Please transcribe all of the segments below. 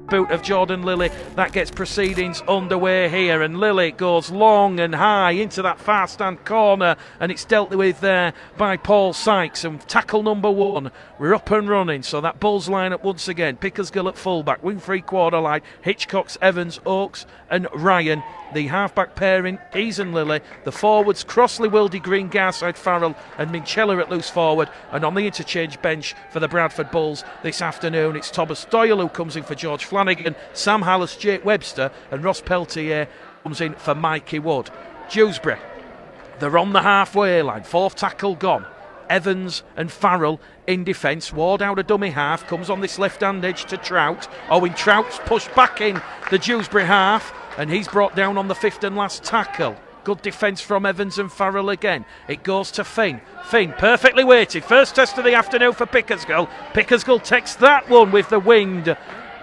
boot of Jordan Lilly that gets proceedings underway here, and Lilly goes long and high into that far stand corner, and it's dealt with there by Paul Sykes. And tackle number 1, we're up and running. So that Bulls lineup once again: Pickersgill at fullback, wing 3/4 line, Hitchcox, Evans, Oakes and Ryan. The half-back pairing, Keys and Lilly. The forwards, Crossley, Wildy, Green, Garside, Farrell and Minchella at loose forward. And on the interchange bench for the Bradford Bulls this afternoon, it's Thomas Doyle who comes in for George Flanagan, Sam Hallis, Jake Webster and Ross Peltier comes in for Mikey Wood. Dewsbury, they're on the halfway line, 4th tackle gone. Evans and Farrell in defence. Ward out a dummy half, comes on this left-hand edge to Trout. Owen Trout's pushed back in the Dewsbury half, and he's brought down on the 5th and last tackle. Good defence from Evans and Farrell again. It goes to Finn. Finn, perfectly weighted. First test of the afternoon for Pickersgill. Pickersgill takes that one with the wind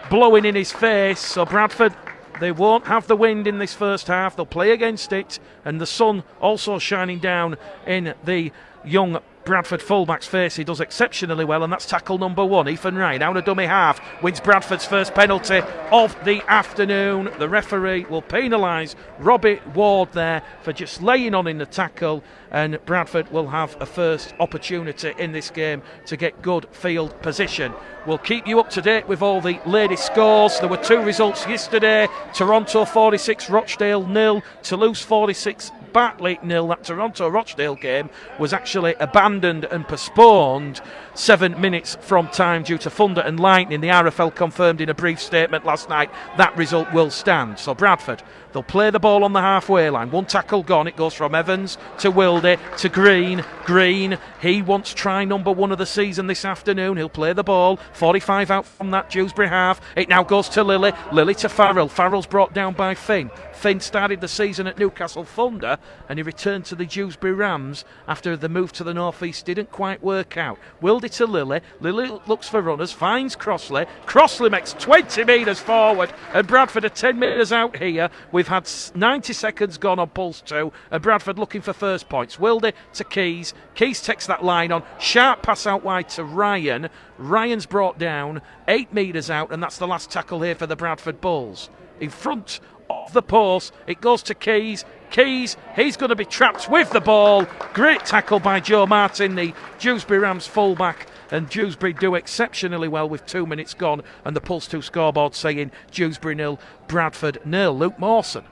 blowing in his face. So Bradford, they won't have the wind in this first half. They'll play against it. And the sun also shining down in the young Bradford fullback's face. He does exceptionally well, and that's tackle number 1. Ethan Ryan out of dummy half wins Bradford's first penalty of the afternoon. The referee will penalise Robbie Ward there for just laying on in the tackle, and Bradford will have a first opportunity in this game to get good field position. We'll keep you up to date with all the ladies' scores. There were 2 results yesterday: Toronto 46, Rochdale 0, Toulouse 46, Bartley 0. That Toronto-Rochdale game was actually abandoned and postponed 7 minutes from time due to thunder and lightning. The RFL confirmed in a brief statement last night that result will stand. So Bradford, they'll play the ball on the halfway line. 1 tackle gone. It goes from Evans to Wildy to Green. Green, he wants try number 1 of the season this afternoon. He'll play the ball. 45 out from that Dewsbury half. It now goes to Lilly. Lilly to Farrell. Farrell's brought down by Finn. Finn started the season at Newcastle Thunder, and he returned to the Dewsbury Rams after the move to the northeast didn't quite work out. Wildy to Lilly. Lilly looks for runners, finds Crossley. Crossley makes 20 metres forward, and Bradford are 10 metres out here. We've had 90 seconds gone on Pulse 2, and Bradford looking for first points. Wildy to Keys. Keys takes that line on. Sharp pass out wide to Ryan. Ryan's brought down 8 metres out, and that's the last tackle here for the Bradford Bulls. In front of the post, it goes to Keys. Keys, he's going to be trapped with the ball. Great tackle by Joe Martin, the Dewsbury Rams fullback, and Dewsbury do exceptionally well with 2 minutes gone, and the Pulse 2 scoreboard saying Dewsbury 0, Bradford 0. Luke Mawson.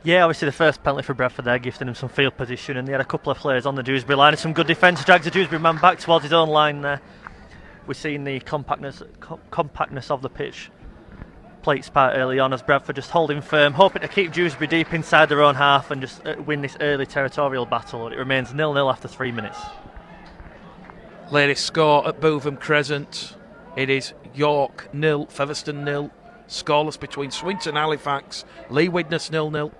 Yeah, obviously the first penalty for Bradford there, gifting him some field position, and they had a couple of players on the Dewsbury line and some good defence. Drags the Dewsbury man back towards his own line there. We're seeing the compactness of the pitch plate spot early on as Bradford just holding firm, hoping to keep Dewsbury deep inside their own half and just win this early territorial battle. It remains 0-0 after 3 minutes. Latest score at Bootham Crescent, it is York 0, Featherstone 0. Scoreless between Swinton, Halifax, Lee Widnes 0-0.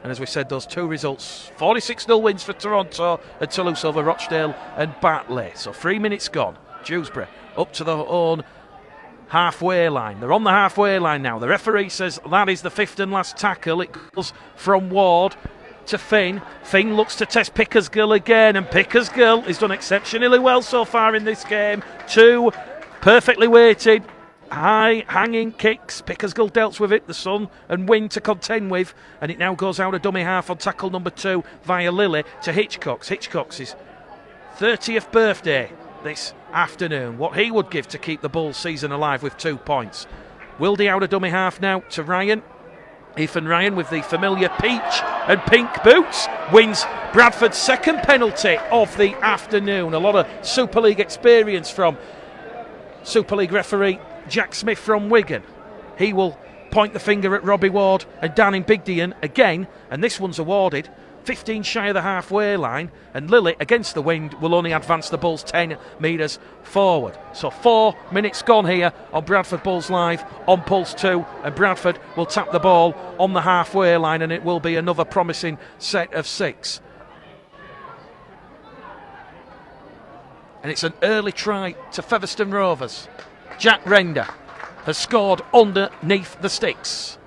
And as we said, those 2 results, 46-0 wins for Toronto and Toulouse over Rochdale and Bartley. So 3 minutes gone. Dewsbury up to their own halfway line. They're on the halfway line now. The referee says that is the 5th and last tackle. It goes from Ward to Finn. Finn looks to test Pickersgill again, and Pickersgill has done exceptionally well so far in this game. 2 perfectly weighted, high hanging kicks. Pickersgill dealt with it, the sun and wind to contend with, and it now goes out a dummy half on tackle number 2 via Lilly to Hitchcox. Hitchcox's 30th birthday this afternoon. What he would give to keep the Bulls season alive with 2 points. Wildy out a dummy half now to Ryan. Ethan Ryan with the familiar peach and pink boots wins Bradford's second penalty of the afternoon. A lot of Super League experience from Super League referee Jack Smith from Wigan. He will point the finger at Robbie Ward and Dan in Bigdian again, and this one's awarded 15 shy of the halfway line, and Lilly against the wind will only advance the Bulls 10 metres forward. So 4 minutes gone here on Bradford Bulls Live on Pulse 2, and Bradford will tap the ball on the halfway line, and it will be another promising set of 6. And it's an early try to Featherstone Rovers. Jack Render has scored underneath the sticks.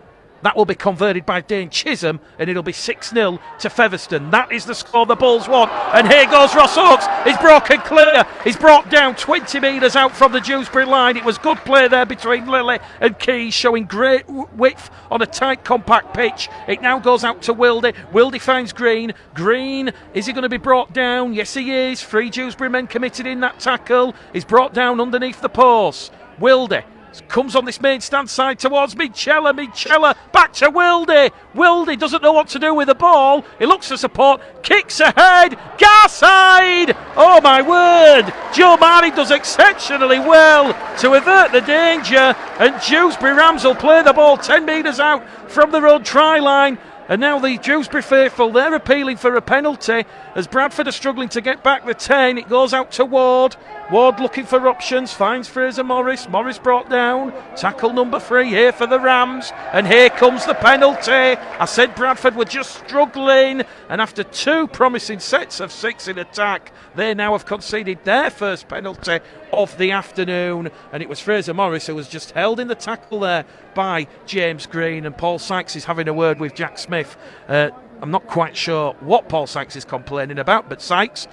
That will be converted by Dane Chisholm, and it'll be 6-0 to Featherstone. That is the score the Bulls want. And here goes Ross Oakes. He's broken clear. He's brought down 20 metres out from the Dewsbury line. It was good play there between Lilly and Keys, showing great width on a tight, compact pitch. It now goes out to Wildy. Wildy finds Green. Green, is he going to be brought down? Yes, he is. 3 Dewsbury men committed in that tackle. He's brought down underneath the post. Wildy comes on this main stand side towards Minchella. Minchella back to Wildy. Wildy doesn't know what to do with the ball. He looks for support, kicks ahead, Garside. Oh my word, Joe Marnie does exceptionally well to avert the danger, and Dewsbury Rams will play the ball 10 metres out from the road try line. And now the Dewsbury faithful, they're appealing for a penalty as Bradford are struggling to get back the 10. It goes out to Ward. Ward looking for options, finds Fraser Morris. Morris brought down. Tackle number 3 here for the Rams. And here comes the penalty. I said Bradford were just struggling. And after 2 promising sets of 6 in attack, they now have conceded their first penalty of the afternoon. And it was Fraser Morris who was just held in the tackle there by James Green. And Paul Sykes is having a word with Jack Smith. I'm not quite sure what Paul Sykes is complaining about, but Sykes,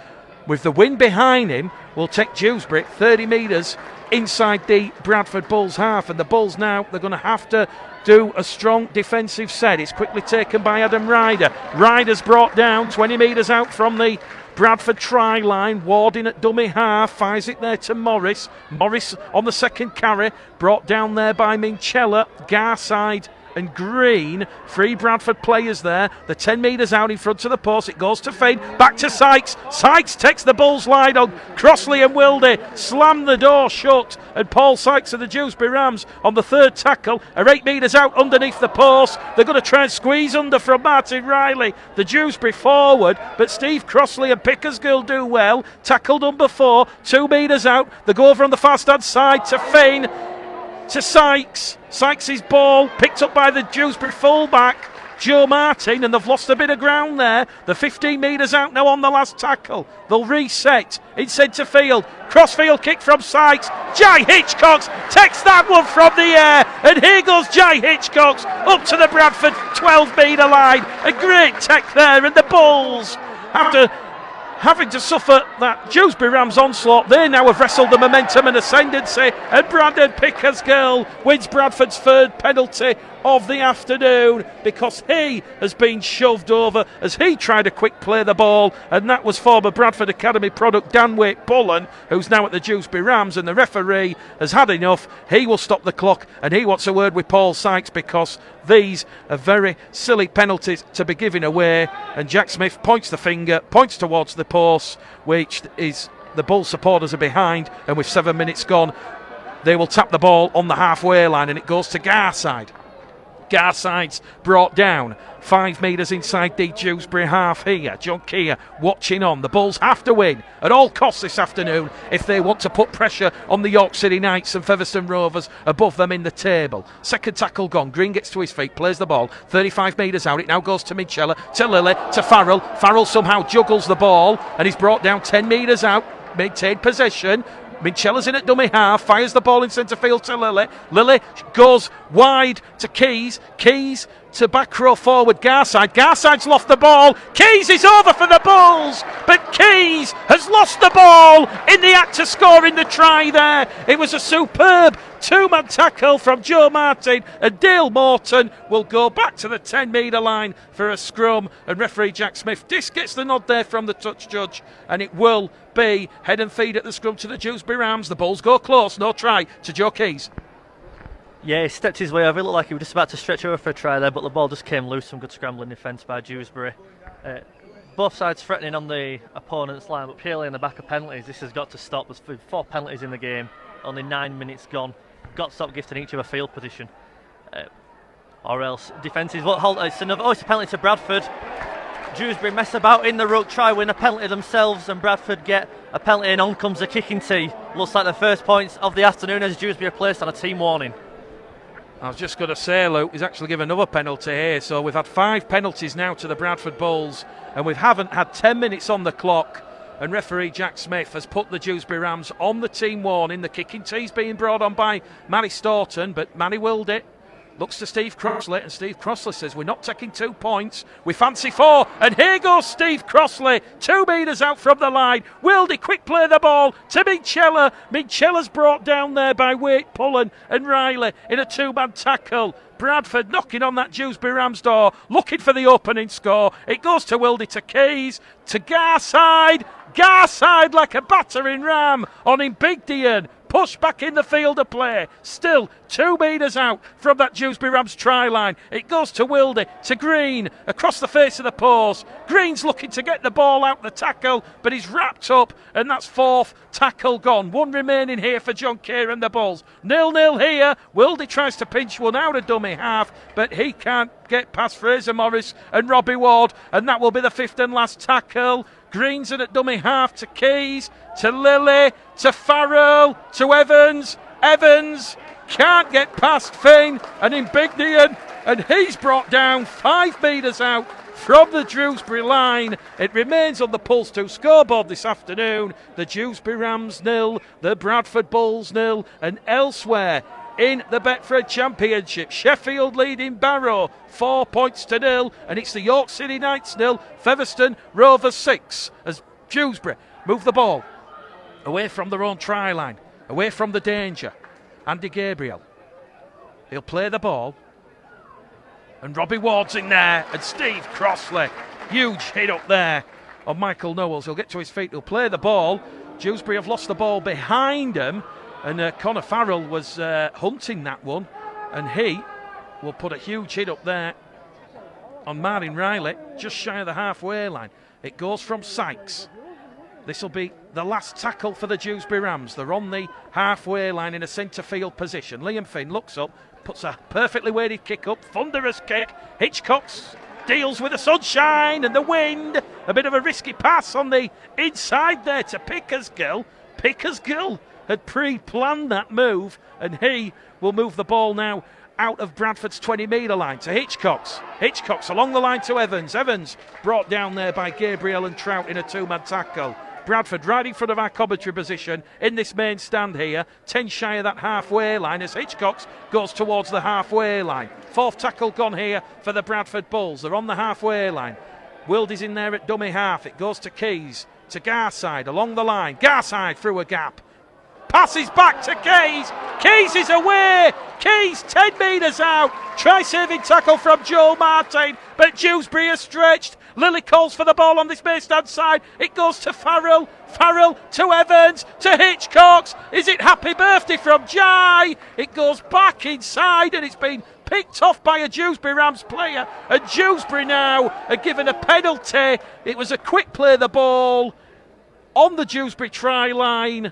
with the wind behind him, will take Dewsbury 30 metres inside the Bradford Bulls half. And the Bulls now, they're going to have to do a strong defensive set. It's quickly taken by Adam Ryder. Ryder's brought down 20 metres out from the Bradford try line. Ward in at dummy half, fires it there to Morris. Morris on the second carry, brought down there by Minchella. Garside and Green, 3 Bradford players there. The 10 metres out in front of the post. It goes to Fane, back to Sykes. Sykes takes the Bulls line on. Crossley and Wildy slam the door shut, and Paul Sykes of the Dewsbury Rams on the 3rd tackle are 8 metres out underneath the post. They're going to try and squeeze under from Martin Riley, the Dewsbury forward, but Steve Crossley and Pickersgill do well. Tackle number 4, 2 metres out. They go over on the far stand side to Fane, to Sykes. Sykes' ball picked up by the Dewsbury fullback Joe Martin, and they've lost a bit of ground there. They're 15 metres out now on the last tackle. They'll reset in centre field. Crossfield kick from Sykes. Jai Hitchcocks takes that one from the air, and here goes Jai Hitchcocks up to the Bradford 12-metre line. A great tech there, and the Bulls, after having to suffer that Dewsbury Rams onslaught, they now have wrestled the momentum and ascendancy, and Brandon Pickersgill wins Bradford's 3rd penalty of the afternoon because he has been shoved over as he tried to quick play the ball, and that was former Bradford Academy product Dan Waite Bullen, who's now at the Dewsbury Rams, and the referee has had enough. He will stop the clock, and he wants a word with Paul Sykes because these are very silly penalties to be giving away. And Jack Smith points the finger, points towards the post, which is the Bull supporters are behind, and with 7 minutes gone, they will tap the ball on the halfway line, and it goes to Garside. Garside's brought down 5 metres inside the Dewsbury half here. John Keir watching on. The Bulls have to win at all costs this afternoon if they want to put pressure on the York City Knights and Featherstone Rovers above them in the table. Second tackle gone. Green gets to his feet, plays the ball 35 metres out. It now goes to Minchella, to Lilly, to Farrell. Farrell somehow juggles the ball and he's brought down 10 metres out. Maintained possession. Minchella's in at dummy half, fires the ball in centre field to Lilly. Lilly goes wide to Keys. Keys to back row forward Garside. Garside's lost the ball. Keys is over for the Bulls, but Keys has lost the ball in the act of scoring the try there. It was a superb 2-man tackle from Joe Martin, and Dale Morton will go back to the 10-metre line for a scrum, and referee Jack Smith gets the nod there from the touch judge, and it will be head and feed at the scrum to the Dewsbury Rams. The Bulls go close, no try to Joe Keys. Yeah, he stepped his way over. It looked like he was just about to stretch over for a try there, but the ball just came loose. Some good scrambling defence by Dewsbury. Both sides threatening on the opponent's line, but purely in the back of penalties. This has got to stop. There's 4 penalties in the game, only 9 minutes gone. Got to stop gifting each other field position, or else defences won't hold. It's a penalty to Bradford. Dewsbury mess about in the ruck, try win a penalty themselves, and Bradford get a penalty, and on comes the kicking tee. Looks like the first points of the afternoon as Dewsbury are placed on a team warning. I was just going to say, Luke, he's actually given another penalty here. So we've had 5 penalties now to the Bradford Bulls, and we haven't had 10 minutes on the clock. And referee Jack Smith has put the Dewsbury Rams on the team warning. The kicking tee's being brought on by Manny Staunton, but Manny willed it. Looks to Steve Crossley, and Steve Crossley says, we're not taking 2 points, we fancy 4. And here goes Steve Crossley, 2 metres out from the line. Wildy quick play the ball to Minchella. Minchella's brought down there by Wade Pullen and Riley in a 2-man tackle. Bradford knocking on that Dewsbury Rams door, looking for the opening score. It goes to Wildy, to Keys, to Garside. Garside like a battering ram on him, Big Dian. Push back in the field of play. Still 2 metres out from that Dewsbury Rams try line. It goes to Wildy, to Green, across the face of the post. Green's looking to get the ball out the tackle, but he's wrapped up, and that's 4th tackle gone. 1 remaining here for John Kerr and the Bulls. 0-0 here. Wildy tries to pinch one out of dummy half, but he can't get past Fraser Morris and Robbie Ward, and that will be the 5th and last tackle. Green's in at dummy half, to Keys, to Lilly, to Farrell, to Evans. Evans can't get past Finn and in Big Dian, and he's brought down 5 metres out from the Dewsbury line. It remains on the Pulse 2 scoreboard this afternoon. The Dewsbury Rams 0, the Bradford Bulls 0, and elsewhere in the Betfred Championship, Sheffield leading Barrow 4 points to 0, and it's the York City Knights 0, Featherstone Rovers 6, as Dewsbury move the ball away from their own try line, away from the danger. Andy Gabriel, he'll play the ball, and Robbie Ward's in there, and Steve Crossley, huge hit up there on Michael Knowles. He'll get to his feet, he'll play the ball. Dewsbury have lost the ball behind him, and Connor Farrell was hunting that one, and he will put a huge hit up there on Martin Riley, just shy of the halfway line. It goes from Sykes. This will be the last tackle for the Dewsbury Rams. They're on the halfway line in a centre field position. Liam Finn looks up, puts a perfectly weighted kick up, thunderous kick. Hitchcock's deals with the sunshine and the wind. A bit of a risky pass on the inside there to Pickersgill. Pickersgill had pre-planned that move, and he will move the ball now out of Bradford's 20-metre line to Hitchcock's. Hitchcock's along the line to Evans. Evans brought down there by Gabriel and Trout in a 2-man tackle. Bradford right in front of our commentary position in this main stand here, 10 shy of that halfway line as Hitchcock's goes towards the halfway line. 4th tackle gone here for the Bradford Bulls. They're on the halfway line. Wildy's in there at dummy half. It goes to Keys, to Garside along the line. Garside through a gap. Passes back to Keys. Keys is away. Keys 10 metres out. Try saving tackle from Joe Martin, but Dewsbury is stretched. Lilly calls for the ball on this main stand side. It goes to Farrell. Farrell to Evans, to Hitchcock's. Is it happy birthday from Jai? It goes back inside, and it's been picked off by a Dewsbury Rams player. And Dewsbury now are given a penalty. It was a quick play the ball on the Dewsbury try line.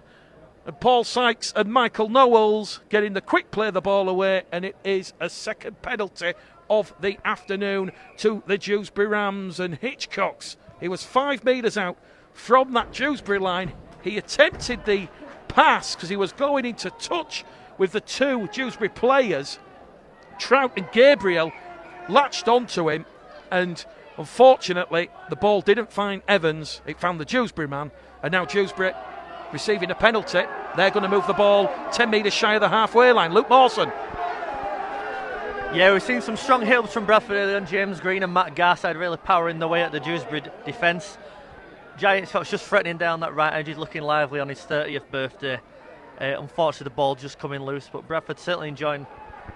And Paul Sykes and Michael Knowles getting the quick play the ball away, and it is a second penalty of the afternoon to the Dewsbury Rams. And Hitchcock's, he was 5 metres out from that Dewsbury line. He attempted the pass because he was going into touch with the 2 Dewsbury players. Trout and Gabriel latched onto him, and unfortunately the ball didn't find Evans, it found the Dewsbury man, and now Dewsbury receiving a penalty. They're going to move the ball 10 metres shy of the halfway line. Luke Mawson. Yeah, we've seen some strong hits from Bradford earlier on. James Green and Matt Garside really powering the way at the Dewsbury defence. Giant Scott's just threatening down that right edge. He's looking lively on his 30th birthday. Unfortunately, the ball just coming loose, but Bradford certainly enjoying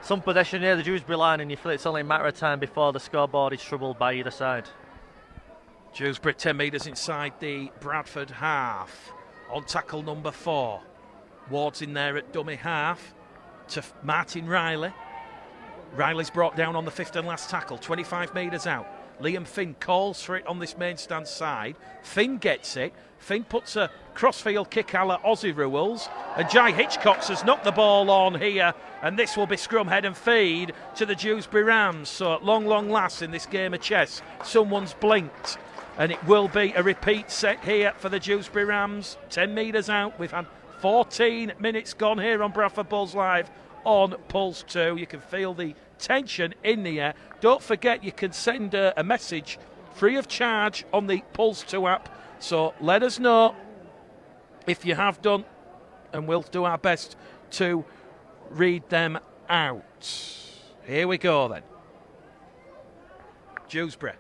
some possession near the Dewsbury line, and you feel it's only a matter of time before the scoreboard is troubled by either side. Dewsbury 10 metres inside the Bradford half. On tackle number 4. Ward's in there at dummy half to Martin Riley. Riley's brought down on the 5th and last tackle, 25 metres out. Liam Finn calls for it on this main stand side. Finn gets it. Finn puts a crossfield kick a la Aussie rules. And Jai Hitchcock's has knocked the ball on here. And this will be scrum head and feed to the Dewsbury Rams. So at long last in this game of chess, someone's blinked. And it will be a repeat set here for the Dewsbury Rams. 10 metres out. We've had 14 minutes gone here on Bradford Bulls Live on Pulse 2. You can feel the tension in the air. Don't forget you can send a message free of charge on the Pulse 2 app. So let us know if you have done, and we'll do our best to read them out. Here we go then. Dewsbury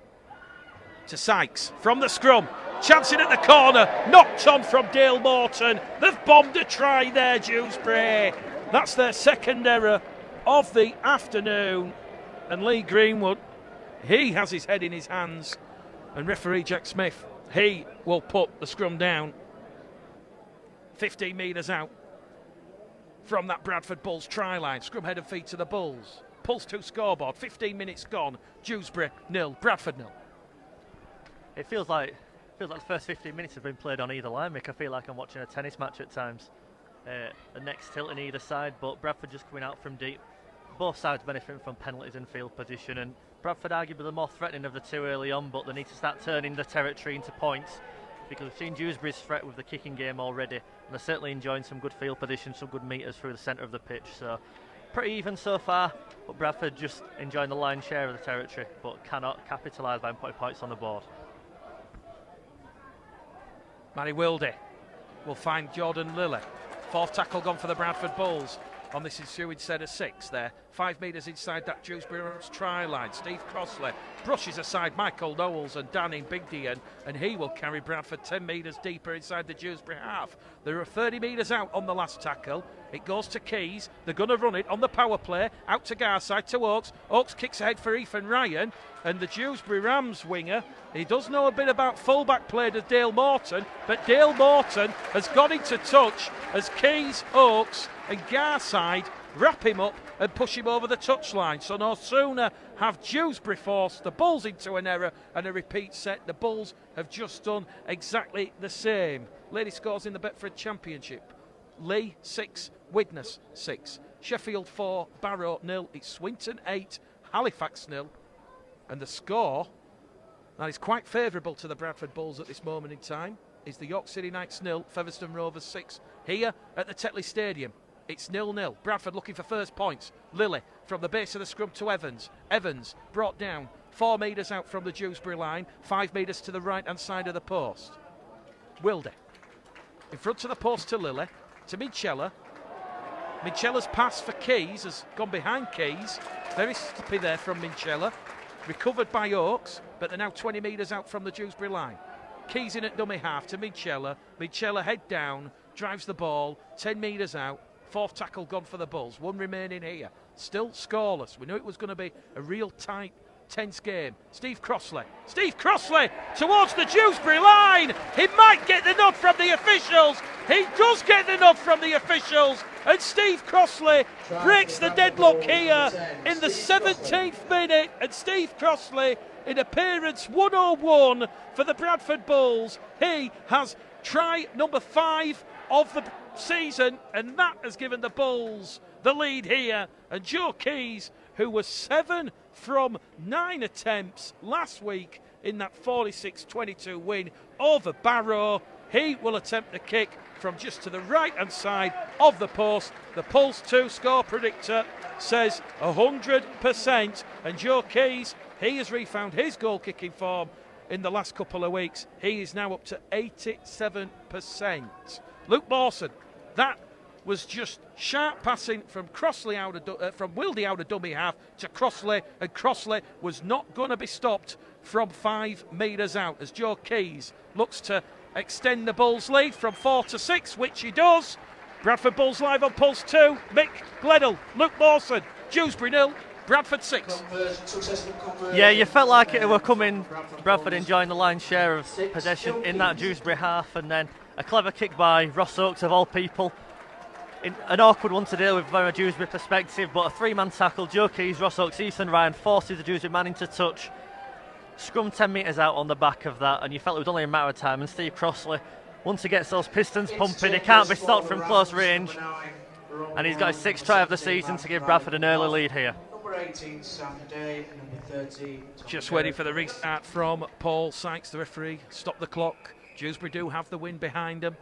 to Sykes from the scrum. Chancing at the corner. Knocked on from Dale Morton. They've bombed a try there, Dewsbury. That's their second error of the afternoon. And Lee Greenwood, he has his head in his hands. And referee Jack Smith, he will put the scrum down 15 metres out from that Bradford Bulls try line. Scrum head and feet to the Bulls. Pulse 2 scoreboard, 15 minutes gone. Dewsbury 0, Bradford 0. It feels like the first 15 minutes have been played on either line, Mick. I feel like I'm watching a tennis match at times. The next tilt on either side, but Bradford just coming out from deep. Both sides benefiting from penalties and field position, and Bradford arguably the more threatening of the two early on, but they need to start turning the territory into points, because we've seen Dewsbury's threat with the kicking game already, and they're certainly enjoying some good field position, some good metres through the centre of the pitch. So pretty even so far, but Bradford just enjoying the lion's share of the territory, but cannot capitalise by putting points on the board. Matty Wilde will find Jordan Lilly. Fourth tackle gone for the Bradford Bulls on this ensuing set of 6 there. 5 metres inside that Dewsbury try line. Steve Crossley brushes aside Michael Knowles and Danny Bigdian, and he will carry Bradford 10 metres deeper inside the Dewsbury half. There are 30 metres out on the last tackle. It goes to Keys. They're going to run it on the power play. Out to Garside to Oakes. Oakes kicks ahead for Ethan Ryan. And the Dewsbury Rams winger, he does know a bit about fullback play to Dale Morton, but Dale Morton has got into touch as Keys, Oakes and Garside wrap him up and push him over the touchline. So no sooner have Dewsbury forced the Bulls into an error and a repeat set, the Bulls have just done exactly the same. Lady scores in the Betfred Championship. Lee 6, Widnes 6. Sheffield 4, Barrow 0. It's Swinton 8, Halifax 0. And the score that is quite favourable to the Bradford Bulls at this moment in time is the York City Knights 0, Featherstone Rovers 6. Here at the Tetley Stadium, it's 0-0. Bradford looking for first points. Lilly from the base of the scrum to Evans. Evans brought down 4 metres out from the Dewsbury line, 5 metres to the right-hand side of the post. Wilde in front of the post to Lilly, to Minchella. Minchella's pass for Keys has gone behind Keys. Very slippy there from Minchella. Recovered by Oakes, but they're now 20 metres out from the Dewsbury line. Keys in at dummy half to Minchella. Minchella head down, drives the ball, 10 metres out. Fourth tackle gone for the Bulls. 1 remaining here. Still scoreless. We knew it was going to be a real tight, tense game. Steve Crossley. Steve Crossley towards the Dewsbury line. He might get the nod from the officials. He does get the nod from the officials. And Steve Crossley breaks the deadlock here in the 17th minute. And Steve Crossley in appearance 101 for the Bradford Bulls. He has try number 5 of the season, and that has given the Bulls the lead here. And Joe Keys, who was 7 from 9 attempts last week in that 46-22 win over Barrow, he will attempt the kick from just to the right-hand side of the post. The Pulse 2 score predictor says 100%. And Joe Keys, he has refound his goal-kicking form in the last couple of weeks. He is now up to 87%. Luke Mawson, that was just sharp passing from Crossley from Wilde out of dummy half to Crossley, and Crossley was not going to be stopped from 5 metres out as Joe Keys looks to extend the Bulls lead from 4 to 6, which he does. Bradford Bulls live on Pulse 2. Mick Gledell, Luke Mawson, Dewsbury 0, Bradford 6. Yeah, you felt like it were coming. Bradford enjoying the lion's share of possession in that Dewsbury half, and then a clever kick by Ross Oakes of all people. An awkward one to deal with from a Dewsbury perspective, but a 3-man tackle. Joe Keys, Ross Oakes, Ethan Ryan forces the Dewsbury man into touch. Scrum 10 metres out on the back of that, and you felt it was only a matter of time. And Steve Crossley, once he gets those pistons pumping, he can't be stopped from close range. And he's got his 6th try of the season to give Bradford an early lead here. Number 18, Sam Day, number 30. Just waiting for the restart from Paul Sykes, the referee. Stop the clock. Dewsbury do have the win behind them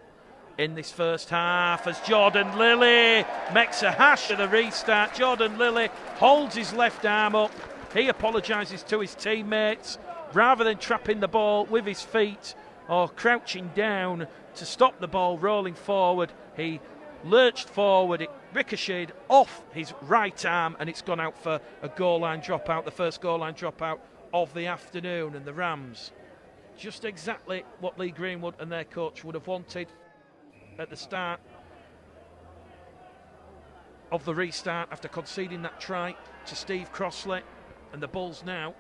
in this first half as Jordan Lilly makes a hash of the restart. Jordan Lilly holds his left arm up. He apologises to his teammates. Rather than trapping the ball with his feet or crouching down to stop the ball rolling forward, he lurched forward, it ricocheted off his right arm, and it's gone out for a goal line dropout, the first goal line dropout of the afternoon. And the Rams, just exactly what Lee Greenwood and their coach would have wanted at the start of the restart after conceding that try to Steve Crossley. And the Bulls now,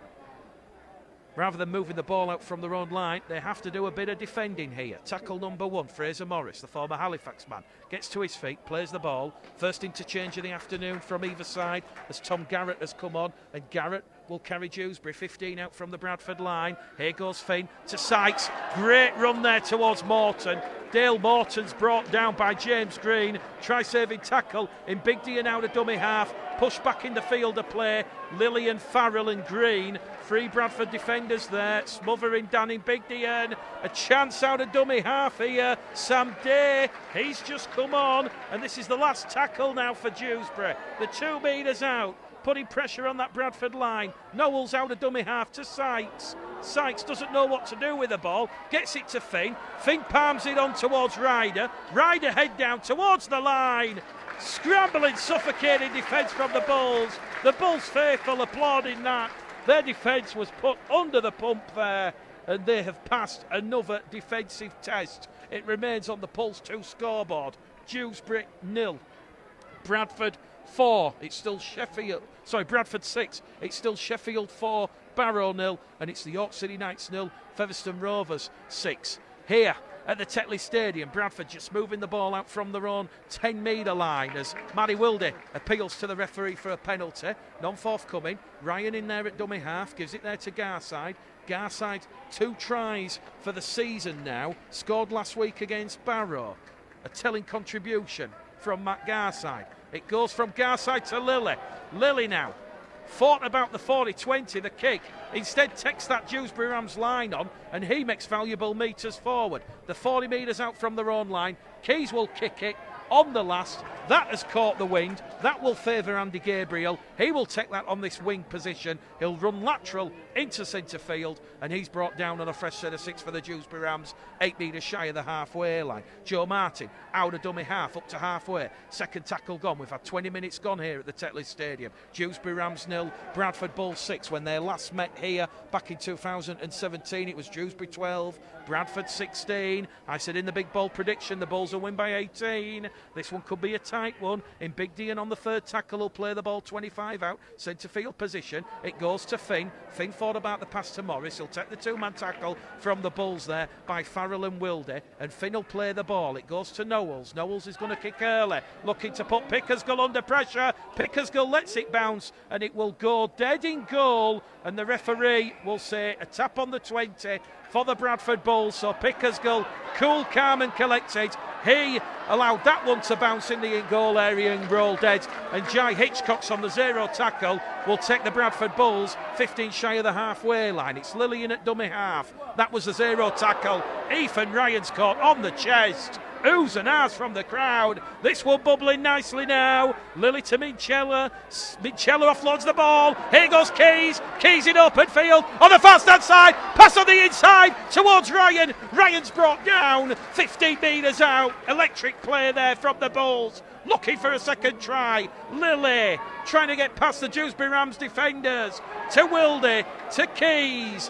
rather than moving the ball out from their own line, they have to do a bit of defending here. Tackle number 1, Fraser Morris, the former Halifax man, gets to his feet, plays the ball. First interchange of the afternoon from either side as Tom Garrett has come on, and Garrett will carry Dewsbury 15 out from the Bradford line. Here goes Finn to Sykes. Great run there towards Morton. Dale Morton's brought down by James Green. Try-saving tackle in Big D and out of dummy half. Push back in the field of play. Lillian, Farrell and Green. 3 Bradford defenders there. Smothering down in Big D. A chance out of dummy half here. Sam Day, he's just come on. And this is the last tackle now for Dewsbury. The 2 metres out, putting pressure on that Bradford line. Knowles out of dummy half to Sykes. Sykes doesn't know what to do with the ball. Gets it to Finn. Finn palms it on towards Ryder. Ryder head down towards the line. Scrambling, suffocating defence from the Bulls. The Bulls faithful applauding that. Their defence was put under the pump there, and they have passed another defensive test. It remains on the Pulse 2 scoreboard. Dewsbury 0. Bradford 4. It's still Bradford 6. It's still Sheffield 4. Barrow 0. And it's the York City Knights 0. Featherstone Rovers 6. Here at the Tetley Stadium, Bradford just moving the ball out from their own 10-metre line as Matty Wilde appeals to the referee for a penalty. Non-forthcoming. Ryan in there at dummy half, gives it there to Garside. Garside, 2 tries for the season now. Scored last week against Barrow. A telling contribution from Matt Garside. It goes from Garside to Lilly. Lilly now fought about the 40-20, the kick. Instead takes that Dewsbury Rams line on, and he makes valuable metres forward. The 40 metres out from their own line. Keys will kick it on the last. That has caught the wind. That will favour Andy Gabriel. He will take that on this wing position. He'll run lateral into centre field, and he's brought down on a fresh set of 6 for the Dewsbury Rams, 8 metres shy of the halfway line. Joe Martin out of dummy half up to halfway. Second tackle gone. We've had 20 minutes gone here at the Tetley Stadium. Dewsbury Rams 0, Bradford Bulls 6. When they last met here back in 2017, it was Dewsbury 12, Bradford 16. I said in the big bold prediction the Bulls will win by 18. This one could be a tight one. In Big D and on the third tackle, he'll play the ball 25 out, centre field position. It goes to Finn. Finn thought about the pass to Morris. He'll take the 2-man tackle from the Bulls there by Farrell and Wilde, and Finn will play the ball. It goes to Knowles. Knowles is going to kick early, looking to put Pickersgill under pressure. Pickersgill lets it bounce, and it will go dead in goal, and the referee will say a tap on the 20 for the Bradford Bulls. So Pickersgill, cool, calm and collected. He allowed that one to bounce in the in-goal area and roll dead. And Jai Hitchcock's on the 0 tackle will take the Bradford Bulls 15 shy of the halfway line. It's Lillian at dummy half. That was the 0 tackle. Ethan Ryan's caught on the chest. Oohs and ahs from the crowd. This one bubbling nicely now. Lily to Minchella. Minchella offloads the ball. Here goes Keys. Keys in open field. On the far stand side. Pass on the inside towards Ryan. Ryan's brought down 15 metres out. Electric play there from the Bulls. Looking for a second try. Lily trying to get past the Dewsbury Rams defenders. To Wilde. To Keys.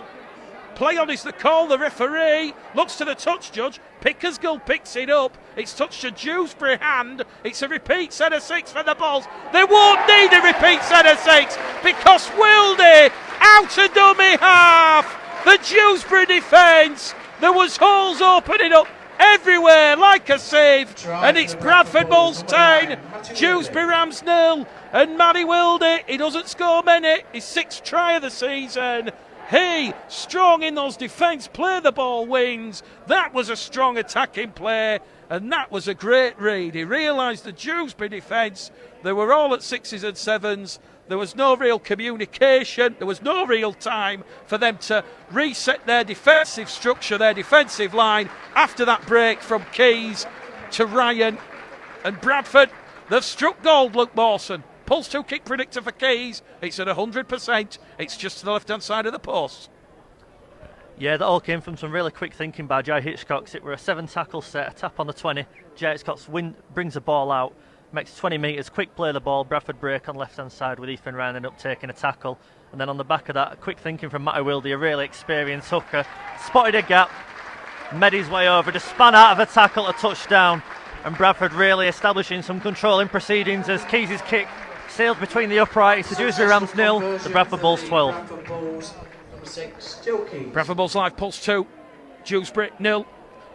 Play on is the call. The referee looks to the touch judge. Pickersgill picks it up. It's touched a Dewsbury hand. It's a repeat set of 6 for the Bulls. They won't need a repeat set of 6 because Wilde out of dummy half. The Dewsbury defence. There was holes opening up everywhere like a sieve. And it's Bradford Bulls 10, Dewsbury Rams 0. And Matty Wilde, he doesn't score many. His 6th try of the season. He, strong in those defence, play the ball wings. That was a strong attacking play, and that was a great read. He realised the Dewsbury defence, they were all at 6s and 7s. There was no real communication. There was no real time for them to reset their defensive structure, their defensive line, after that break from Keys to Ryan. And Bradford, they've struck gold, Luke Mawson. Pulse 2 kick predictor for Keys. It's at 100%. It's just to the left-hand side of the post. Yeah, that all came from some really quick thinking by Jay Hitchcock. It were a 7-tackle set, a tap on the 20. Jay Hitchcock brings the ball out, makes 20 metres, quick play the ball, Bradford break on left-hand side with Ethan Ryan end up taking a tackle. And then on the back of that, quick thinking from Matty Wildy, a really experienced hooker, spotted a gap, made his way over, just span out of a tackle, a touchdown. And Bradford really establishing some control in proceedings as Keys' kick sailed between the uprights. The Dewsbury Rams 0, the Bradford Bulls 12. Bradford Bulls live pulse 2, Dewsbury 0.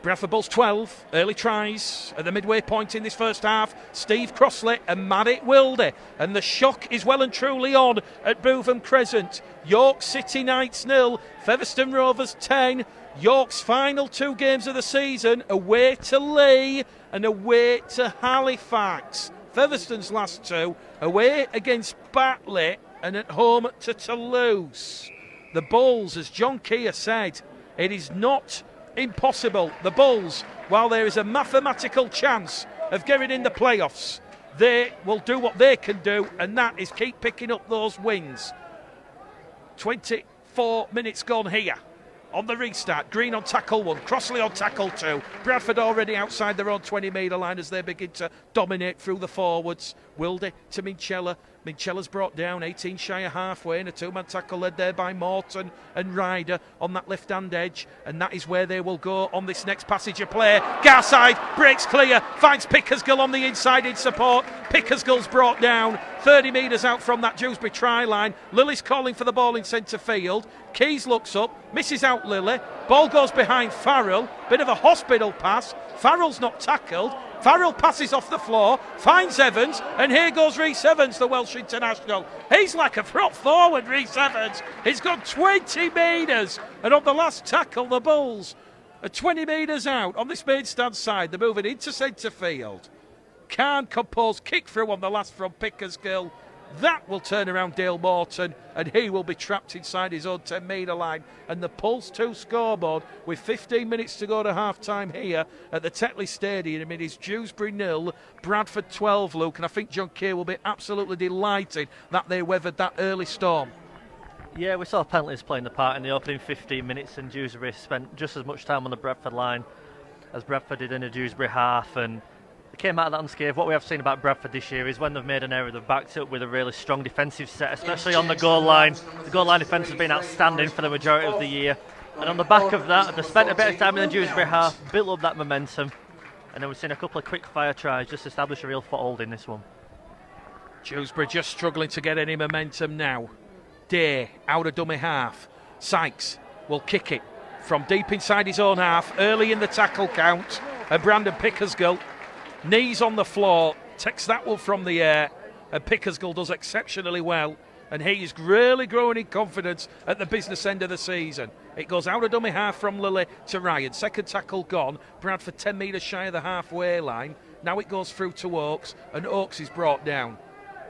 Bradford Bulls 12, early tries at the midway point in this first half. Steve Crossley and Matty Wildy. And the shock is well and truly on at Bootham Crescent. York City Knights 0, Featherstone Rovers 10. York's final 2 games of the season, away to Leigh and away to Halifax. Featherstone's last 2, away against Batley and at home to Toulouse. The Bulls, as John Keir said, it is not impossible. The Bulls, while there is a mathematical chance of getting in the playoffs, they will do what they can do, and that is keep picking up those wins. 24 minutes gone here. On the restart, Green on tackle 1, Crossley on tackle 2. Bradford already outside their own 20-metre line as they begin to dominate through the forwards. Wildy to Minchella. Minchella's brought down 18 shy of halfway in a 2-man tackle led there by Morton and Ryder on that left-hand edge, and that is where they will go on this next passage of play. Garside breaks clear, finds Pickersgill on the inside in support. Pickersgill's brought down 30 metres out from that Dewsbury try line. Lily's calling for the ball in centre field. Keys looks up, misses out Lily. Ball goes behind Farrell. Bit of a hospital pass. Farrell's not tackled. Farrell passes off the floor, finds Evans, and here goes Rhys Evans, the Welsh international. He's like a prop forward, Rhys Evans. He's gone 20 metres, and on the last tackle, the Bulls are 20 metres out on this main stand side. They're moving into centre field. Can't compose kick through on the last from Pickersgill. That will turn around Dale Morton, and he will be trapped inside his own 10-metre line. And the Pulse 2 scoreboard with 15 minutes to go to half-time here at the Tetley Stadium. It is Dewsbury 0, Bradford 12, Luke. And I think John Keir will be absolutely delighted that they weathered that early storm. Yeah, we saw penalties playing the part in the opening 15 minutes, and Dewsbury spent just as much time on the Bradford line as Bradford did in the Dewsbury half, and they came out of that unscathed. What we have seen about Bradford this year is when they've made an error, they've backed it up with a really strong defensive set, especially on the goal line. The goal line defence has been outstanding for the majority of the year, and on the back of that, they've spent a bit of time in the Dewsbury half, built up that momentum, and then we've seen a couple of quick fire tries just establish a real foothold in this one. Dewsbury just struggling to get any momentum now. Day out of dummy half. Sykes will kick it from deep inside his own half, early in the tackle count, and Brandon Pickersgill, knees on the floor, takes that one from the air, and Pickersgill does exceptionally well, and he is really growing in confidence at the business end of the season. It goes out of dummy half from Lily to Ryan. Second tackle gone. Bradford 10 metres shy of the halfway line. Now it goes through to Oakes, and Oakes is brought down.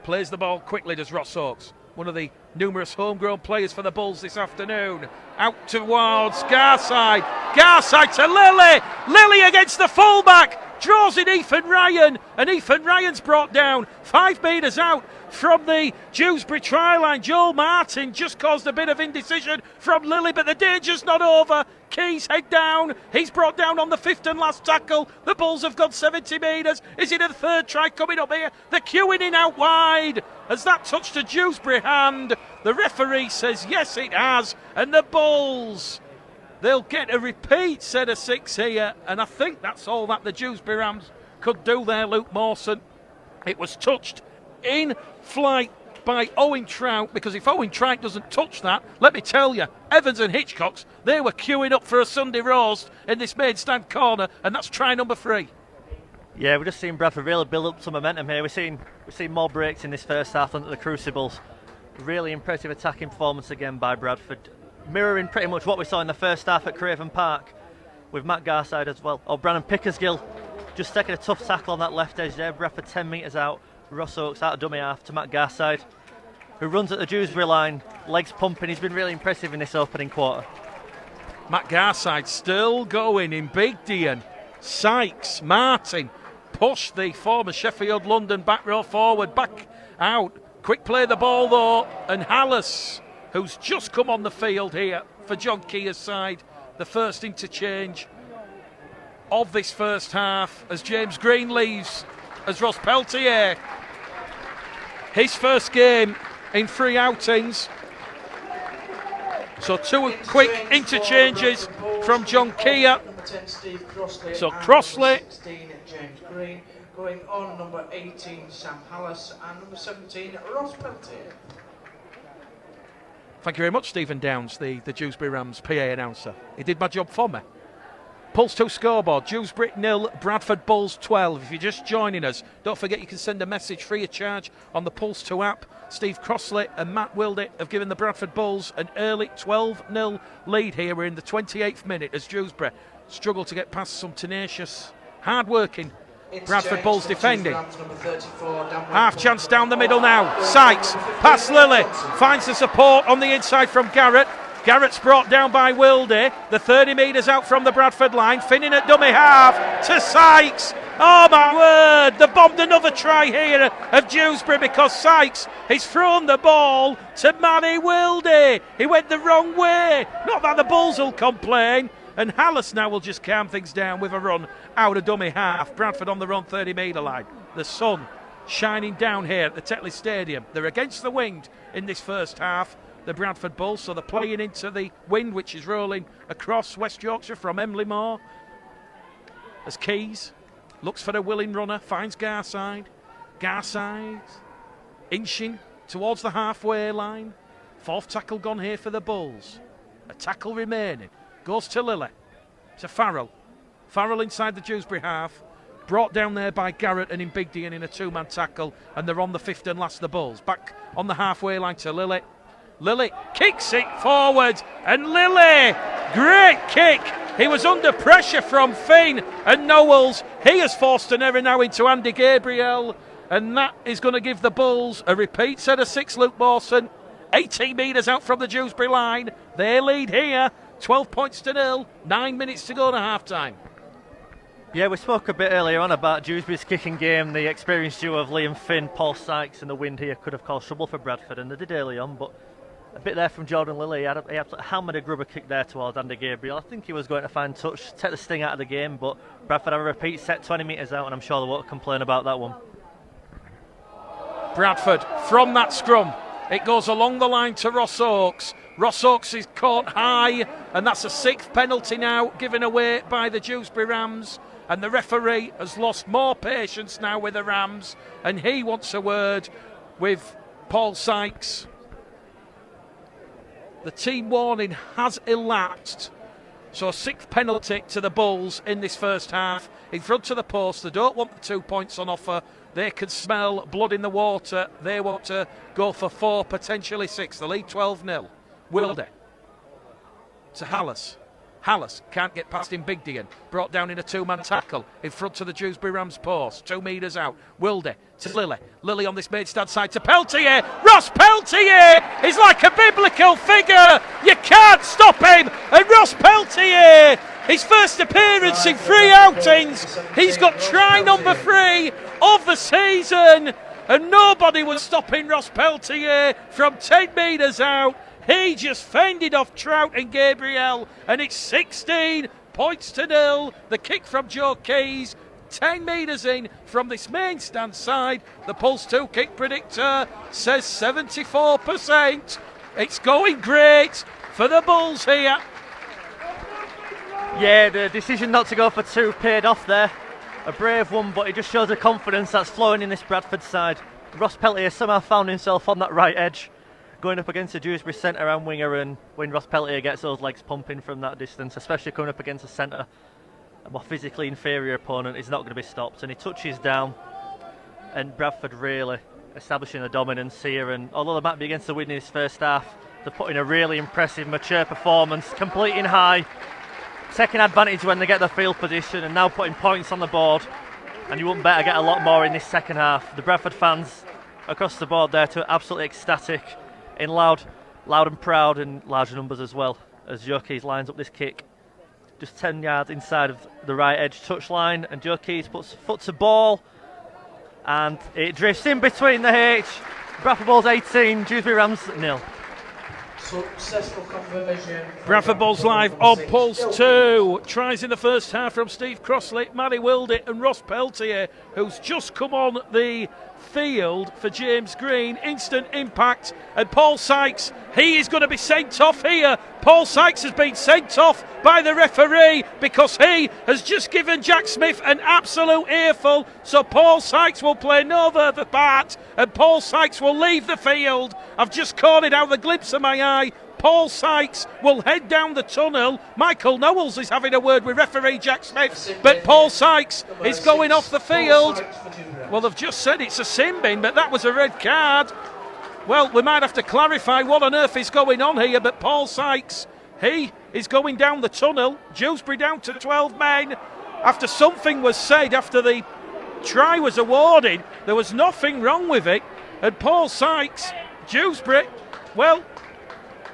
Plays the ball quickly, does Ross Oakes, one of the numerous homegrown players for the Bulls this afternoon. Out towards Garside. Garside to Lily. Lily against the fullback. Draws in Ethan Ryan, and Ethan Ryan's brought down 5 metres out from the Dewsbury try line. Joel Martin just caused a bit of indecision from Lily, but the danger's not over. Keys head down. He's brought down on the 5th and last tackle. The Bulls have gone 70 metres. Is it a third try coming up here? They're queuing in out wide. Has that touched a Dewsbury hand? The referee says yes, it has, and the Bulls, they'll get a repeat set of 6 here, and I think that's all that the Dewsbury Rams could do there, Luke Mawson. It was touched in flight by Owen Trout, because if Owen Trout doesn't touch that, let me tell you, Evans and Hitchcocks, they were queuing up for a Sunday roast in this main stand corner, and that's try number 3. Yeah, we're just seeing Bradford really build up some momentum here. We're seeing more breaks in this first half than at the Crucibles. Really impressive attacking performance again by Bradford, mirroring pretty much what we saw in the first half at Craven Park with Matt Garside as well. Brandon Pickersgill just taking a tough tackle on that left edge there. Bradford 10 metres out. Ross Oakes out of dummy half to Matt Garside, who runs at the Dewsbury line, legs pumping. He's been really impressive in this opening quarter. Matt Garside still going in big Dian. Sykes, Martin, push the former Sheffield London back row forward, back out. Quick play the ball though, and Hallis, who's just come on the field here for John Keir's side. The first interchange of this first half as James Green leaves as Ross Peltier. His first game in 3 outings. So 2 quick interchanges from John Keir. So Crossley. 16, James Green. Going on, number 18, Sam Hallis, and number 17, Ross Peltier. Thank you very much, Stephen Downs, the Dewsbury Rams PA announcer. He did my job for me. Pulse 2 scoreboard, Dewsbury 0, Bradford Bulls 12. If you're just joining us, don't forget you can send a message free of charge on the Pulse 2 app. Steve Crossley and Matt Wilde have given the Bradford Bulls an early 12-0 lead here. We're in the 28th minute as Dewsbury struggle to get past some tenacious, hard-working Bradford Bulls defending. Half chance down the middle now. Sykes, past Lilly, finds the support on the inside from Garrett. Garrett's brought down by Wilde. The 30 metres out from the Bradford line. Finning at dummy half to Sykes. Oh my word, they bombed another try here of Dewsbury because Sykes has thrown the ball to Manny Wilde. He went the wrong way. Not that the Bulls will complain. And Hallis now will just calm things down with a run out of dummy half. Bradford on the run 30 metre line. The sun shining down here at the Tetley Stadium. They're against the wind in this first half, the Bradford Bulls, so they're playing into the wind which is rolling across West Yorkshire from Emley Moor. As Keys looks for a willing runner, finds Garside. Garside inching towards the halfway line. 4th tackle gone here for the Bulls. A tackle remaining. Goes to Lilly, to Farrell. Farrell inside the Dewsbury half. Brought down there by Garrett and Imbigdian in a 2-man tackle. And they're on the 5th and last, the Bulls. Back on the halfway line to Lilly. Lilly kicks it forward. And Lilly, great kick. He was under pressure from Finn and Knowles. He has forced an error now into Andy Gabriel. And that is going to give the Bulls a repeat set of 6, Luke Mawson. 18 metres out from the Dewsbury line. They lead here. 12 points to 0, 9 minutes to go to half-time. Yeah, we spoke a bit earlier on about Dewsbury's kicking game. The experienced duo of Liam Finn, Paul Sykes, and the wind here could have caused trouble for Bradford, and they did early on, but a bit there from Jordan Lilly. He absolutely hammered a grubber kick there towards Andy Gabriel. I think he was going to find touch, take the sting out of the game, but Bradford have a repeat set 20 metres out, and I'm sure they won't complain about that one. Bradford, from that scrum, it goes along the line to Ross Oakes. Ross Oakes is caught high, and that's a 6th penalty now given away by the Dewsbury Rams. And the referee has lost more patience now with the Rams, and he wants a word with Paul Sykes. The team warning has elapsed. So a 6th penalty to the Bulls in this first half. In front of the post, they don't want the 2 points on offer. They can smell blood in the water. They want to go for 4, potentially 6. The lead 12-0. Wilde to Hallis. Hallis can't get past Imbigdian. Brought down in a 2-man tackle in front of the Dewsbury Rams post. 2 metres out. Wilde to Lilly. Lilly on this main stand side to Peltier. Ross Peltier is like a biblical figure. You can't stop him. And Ross Peltier, his first appearance in 3 outings. He's got try number 3 of the season. And nobody was stopping Ross Peltier from 10 metres out. He just fended off Trout and Gabriel, and it's 16 points to 0. The kick from Joe Keys, 10 metres in from this main stand side. The Pulse 2 kick predictor says 74%. It's going great for the Bulls here. Yeah, the decision not to go for 2 paid off there. A brave one, but it just shows the confidence that's flowing in this Bradford side. Ross Peltier somehow found himself on that right edge, going up against the Dewsbury centre and winger, and when Ross Peltier gets those legs pumping from that distance, especially coming up against a centre, a more physically inferior opponent, is not going to be stopped, and he touches down, and Bradford really establishing a dominance here. And although they might be against the wind in this first half, they're putting a really impressive, mature performance, completing high, taking advantage when they get their field position, and now putting points on the board. And you wouldn't better get a lot more in this second half. The Bradford fans across the board there too, absolutely ecstatic, in loud and proud, in large numbers as well, as Joe Keys lines up this kick just 10 yards inside of the right edge touchline, and Joe Keys puts foot to ball, and it drifts in between the H. Bradford Bulls 18, Dewsbury Rams 0. Successful conversion. Bradford Bulls live on Pulse 2. Tries in the first half from Steve Crossley, Matty Wildit and Ross Peltier, who's just come on the field for James Green. Instant impact, and Paul Sykes, he is going to be sent off here. Paul Sykes has been sent off by the referee because he has just given Jack Smith an absolute earful. So Paul Sykes will play no further part, and Paul Sykes will leave the field. I've just caught it out of the glimpse of my eye. Paul Sykes will head down the tunnel. Michael Knowles is having a word with referee Jack Smith, but Paul Sykes is going off the field. Well, they've just said it's a sin bin, but that was a red card. Well, we might have to clarify what on earth is going on here, but Paul Sykes, he is going down the tunnel. Dewsbury down to 12 men. After something was said, after the try was awarded, there was nothing wrong with it. And Paul Sykes, Dewsbury, well,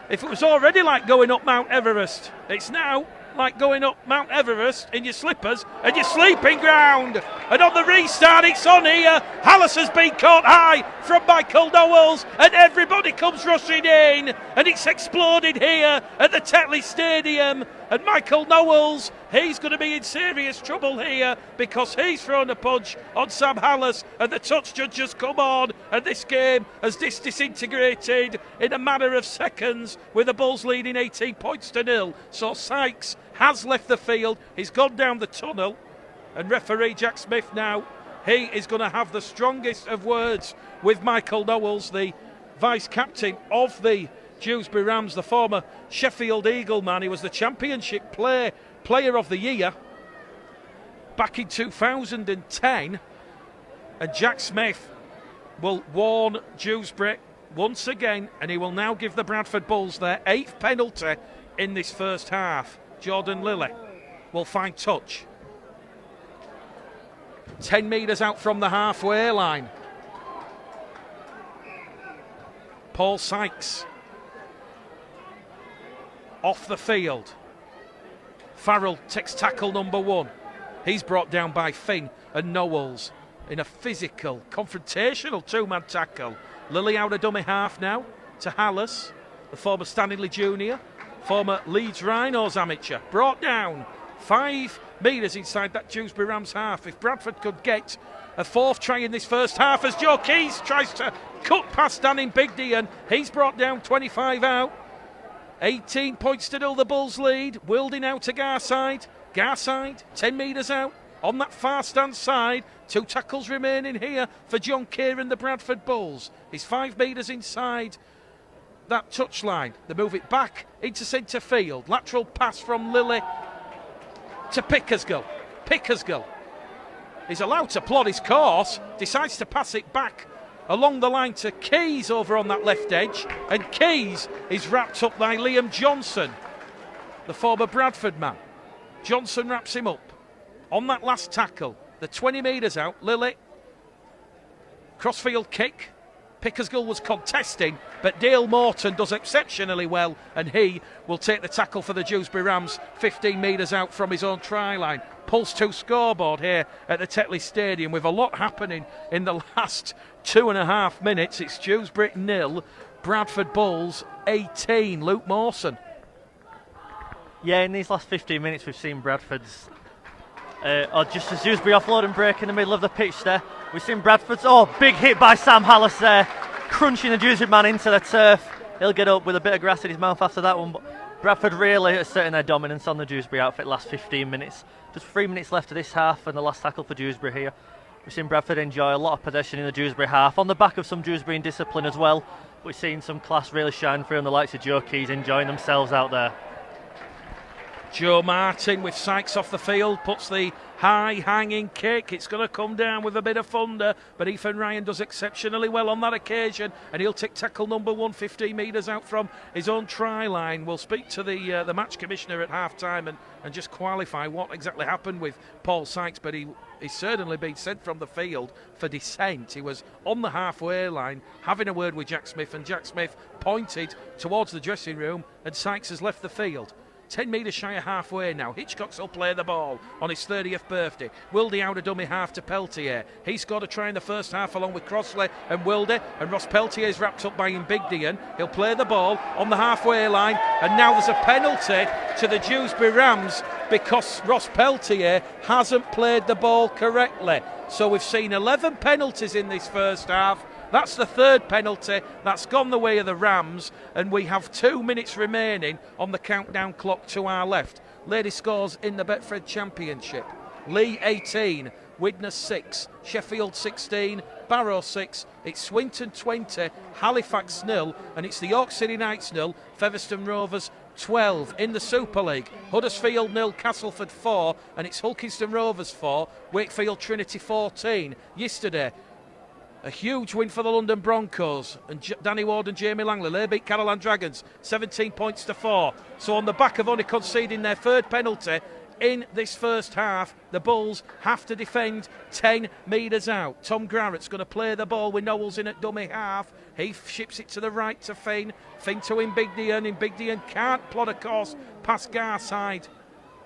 if it was already like going up Mount Everest, it's now like going up Mount Everest in your slippers and your sleeping ground. And on the restart, it's on here. Hallis has been caught high from Michael Knowles, and everybody comes rushing in, and it's exploded here at the Tetley Stadium. And Michael Knowles, he's going to be in serious trouble here because he's thrown a punch on Sam Hallis, and the touch judge has come on, and this game has disintegrated in a matter of seconds with the Bulls leading 18 points to 0. So Sykes has left the field, he's gone down the tunnel, and referee Jack Smith now, he is going to have the strongest of words with Michael Knowles, the vice-captain of the Dewsbury Rams, the former Sheffield Eagle man. He was the Championship Player of the Year back in 2010. And Jack Smith will warn Dewsbury once again, and he will now give the Bradford Bulls their 8th penalty in this first half. Jordan Lilly will find touch. 10 metres out from the halfway line. Paul Sykes off the field. Farrell takes tackle number 1. He's brought down by Finn and Knowles in a physical, confrontational two-man tackle. Lilly out of dummy half now to Hallis, the former Stanley Junior, former Leeds Rhinos amateur. Brought down 5 metres inside that Dewsbury Rams half. If Bradford could get a 4th try in this first half, as Joe Keys tries to cut past Danny Bigdy, and he's brought down 25 out. 18 points to 0, the Bulls lead. Wilding out to Garside. Garside, 10 metres out on that far stand side. 2 tackles remaining here for John Kieran, the Bradford Bulls. He's 5 metres inside that touchline. They move it back into centre field. Lateral pass from Lilly to Pickersgill. Pickersgill is allowed to plod his course, decides to pass it back along the line to Keys over on that left edge, and Keys is wrapped up by Liam Johnson, the former Bradford man. Johnson wraps him up on that last tackle. The 20 metres out. Lilly, crossfield kick. Pickersgill was contesting, but Dale Morton does exceptionally well, and he will take the tackle for the Dewsbury Rams 15 metres out from his own try line. Pulse 2 scoreboard here at the Tetley Stadium with a lot happening in the last 2.5 minutes. It's Dewsbury 0, Bradford Bulls 18. Luke Mawson. Yeah, in these last 15 minutes we've seen Bradford's or just as Dewsbury offload and break in the middle of the pitch there. We've seen Bradford's, big hit by Sam Hallis there, crunching the Dewsbury man into the turf. He'll get up with a bit of grass in his mouth after that one, but Bradford really asserting their dominance on the Dewsbury outfit last 15 minutes. Just 3 minutes left of this half and the last tackle for Dewsbury here. We've seen Bradford enjoy a lot of possession in the Dewsbury half, on the back of some Dewsbury in discipline as well. We've seen some class really shine through, and the likes of Joe Keys enjoying themselves out there. Joe Martin with Sykes off the field, puts the high hanging kick. It's going to come down with a bit of thunder, but Ethan Ryan does exceptionally well on that occasion, and he'll take tackle number 1, 15 metres out from his own try line. We'll speak to the match commissioner at half time and just qualify what exactly happened with Paul Sykes, but he's certainly been sent from the field for dissent. He was on the halfway line having a word with Jack Smith, and Jack Smith pointed towards the dressing room, and Sykes has left the field. 10 metres shy of halfway now. Hitchcock's will play the ball on his 30th birthday. Wilde out of dummy half to Peltier. He scored a try in the first half along with Crossley and Wilde, and Ross Peltier is wrapped up by Imbigdian. He'll play the ball on the halfway line, and now there's a penalty to the Dewsbury Rams because Ross Peltier hasn't played the ball correctly. So we've seen 11 penalties in this first half. That's the third penalty. That's gone the way of the Rams, and we have 2 minutes remaining on the countdown clock to our left. Lady scores in the Betfred Championship. Lee 18, Widnes 6, Sheffield 16, Barrow 6, it's Swinton 20, Halifax 0, and it's the York City Knights 0, Featherstone Rovers 12. In the Super League, Huddersfield 0, Castleford 4, and it's Hulkington Rovers 4, Wakefield Trinity 14. Yesterday, a huge win for the London Broncos, and Danny Ward and Jamie Langley, they beat Caroline Dragons 17 points to 4. So on the back of only conceding their third penalty in this first half, the Bulls have to defend 10 metres out. Tom Garrett's going to play the ball with Knowles in at dummy half. He ships it to the right to Finn to Imbigdian. Imbigdian can't plot a course past Garside,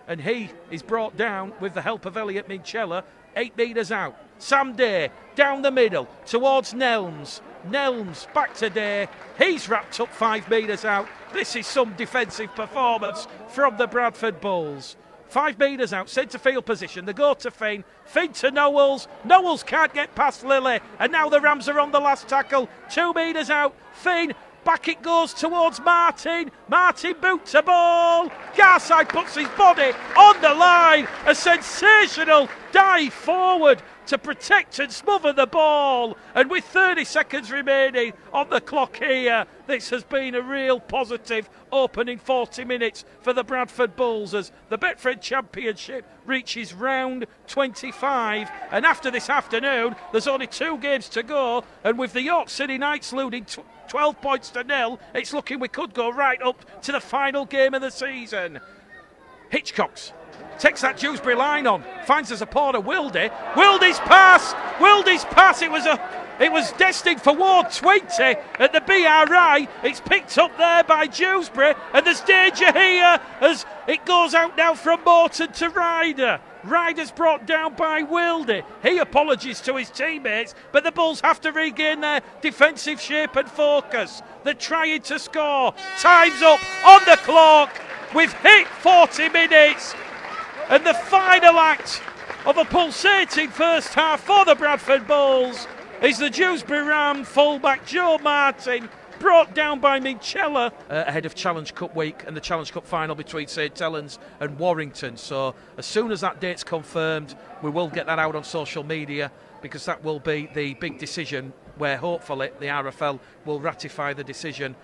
and he is brought down with the help of Elliot Minchella 8 metres out. Sam Day down the middle towards Nelms. Nelms back to Day. He's wrapped up 5 metres out. This is some defensive performance from the Bradford Bulls. 5 metres out, centre field position. They go to Finn. Finn to Knowles. Knowles can't get past Lilly. And now the Rams are on the last tackle. 2 metres out. Finn. Back it goes towards Martin. Martin boots a ball. Garside puts his body on the line. A sensational dive forward to protect and smother the ball. And with 30 seconds remaining on the clock here, this has been a real positive opening 40 minutes for the Bradford Bulls as the Betfred Championship reaches round 25. And after this afternoon, there's only 2 games to go. And with the York City Knights losing 12 points to 0, it's looking we could go right up to the final game of the season. Hitchcock's takes that Dewsbury line on, finds a supporter, Wilde. Wilde's pass! It was destined for Ward 20 at the BRI. It's picked up there by Dewsbury, and there's danger here as it goes out now from Morton to Ryder. Ryder's brought down by Wilde. He apologises to his teammates, but the Bulls have to regain their defensive shape and focus. They're trying to score. Time's up on the clock. We've hit 40 minutes. And the final act of a pulsating first half for the Bradford Bulls is the Dewsbury Ram fullback Joe Martin, brought down by Minchella ahead of Challenge Cup week and the Challenge Cup final between St Helens and Warrington. So as soon as that date's confirmed, we will get that out on social media, because that will be the big decision where hopefully the RFL will ratify the decision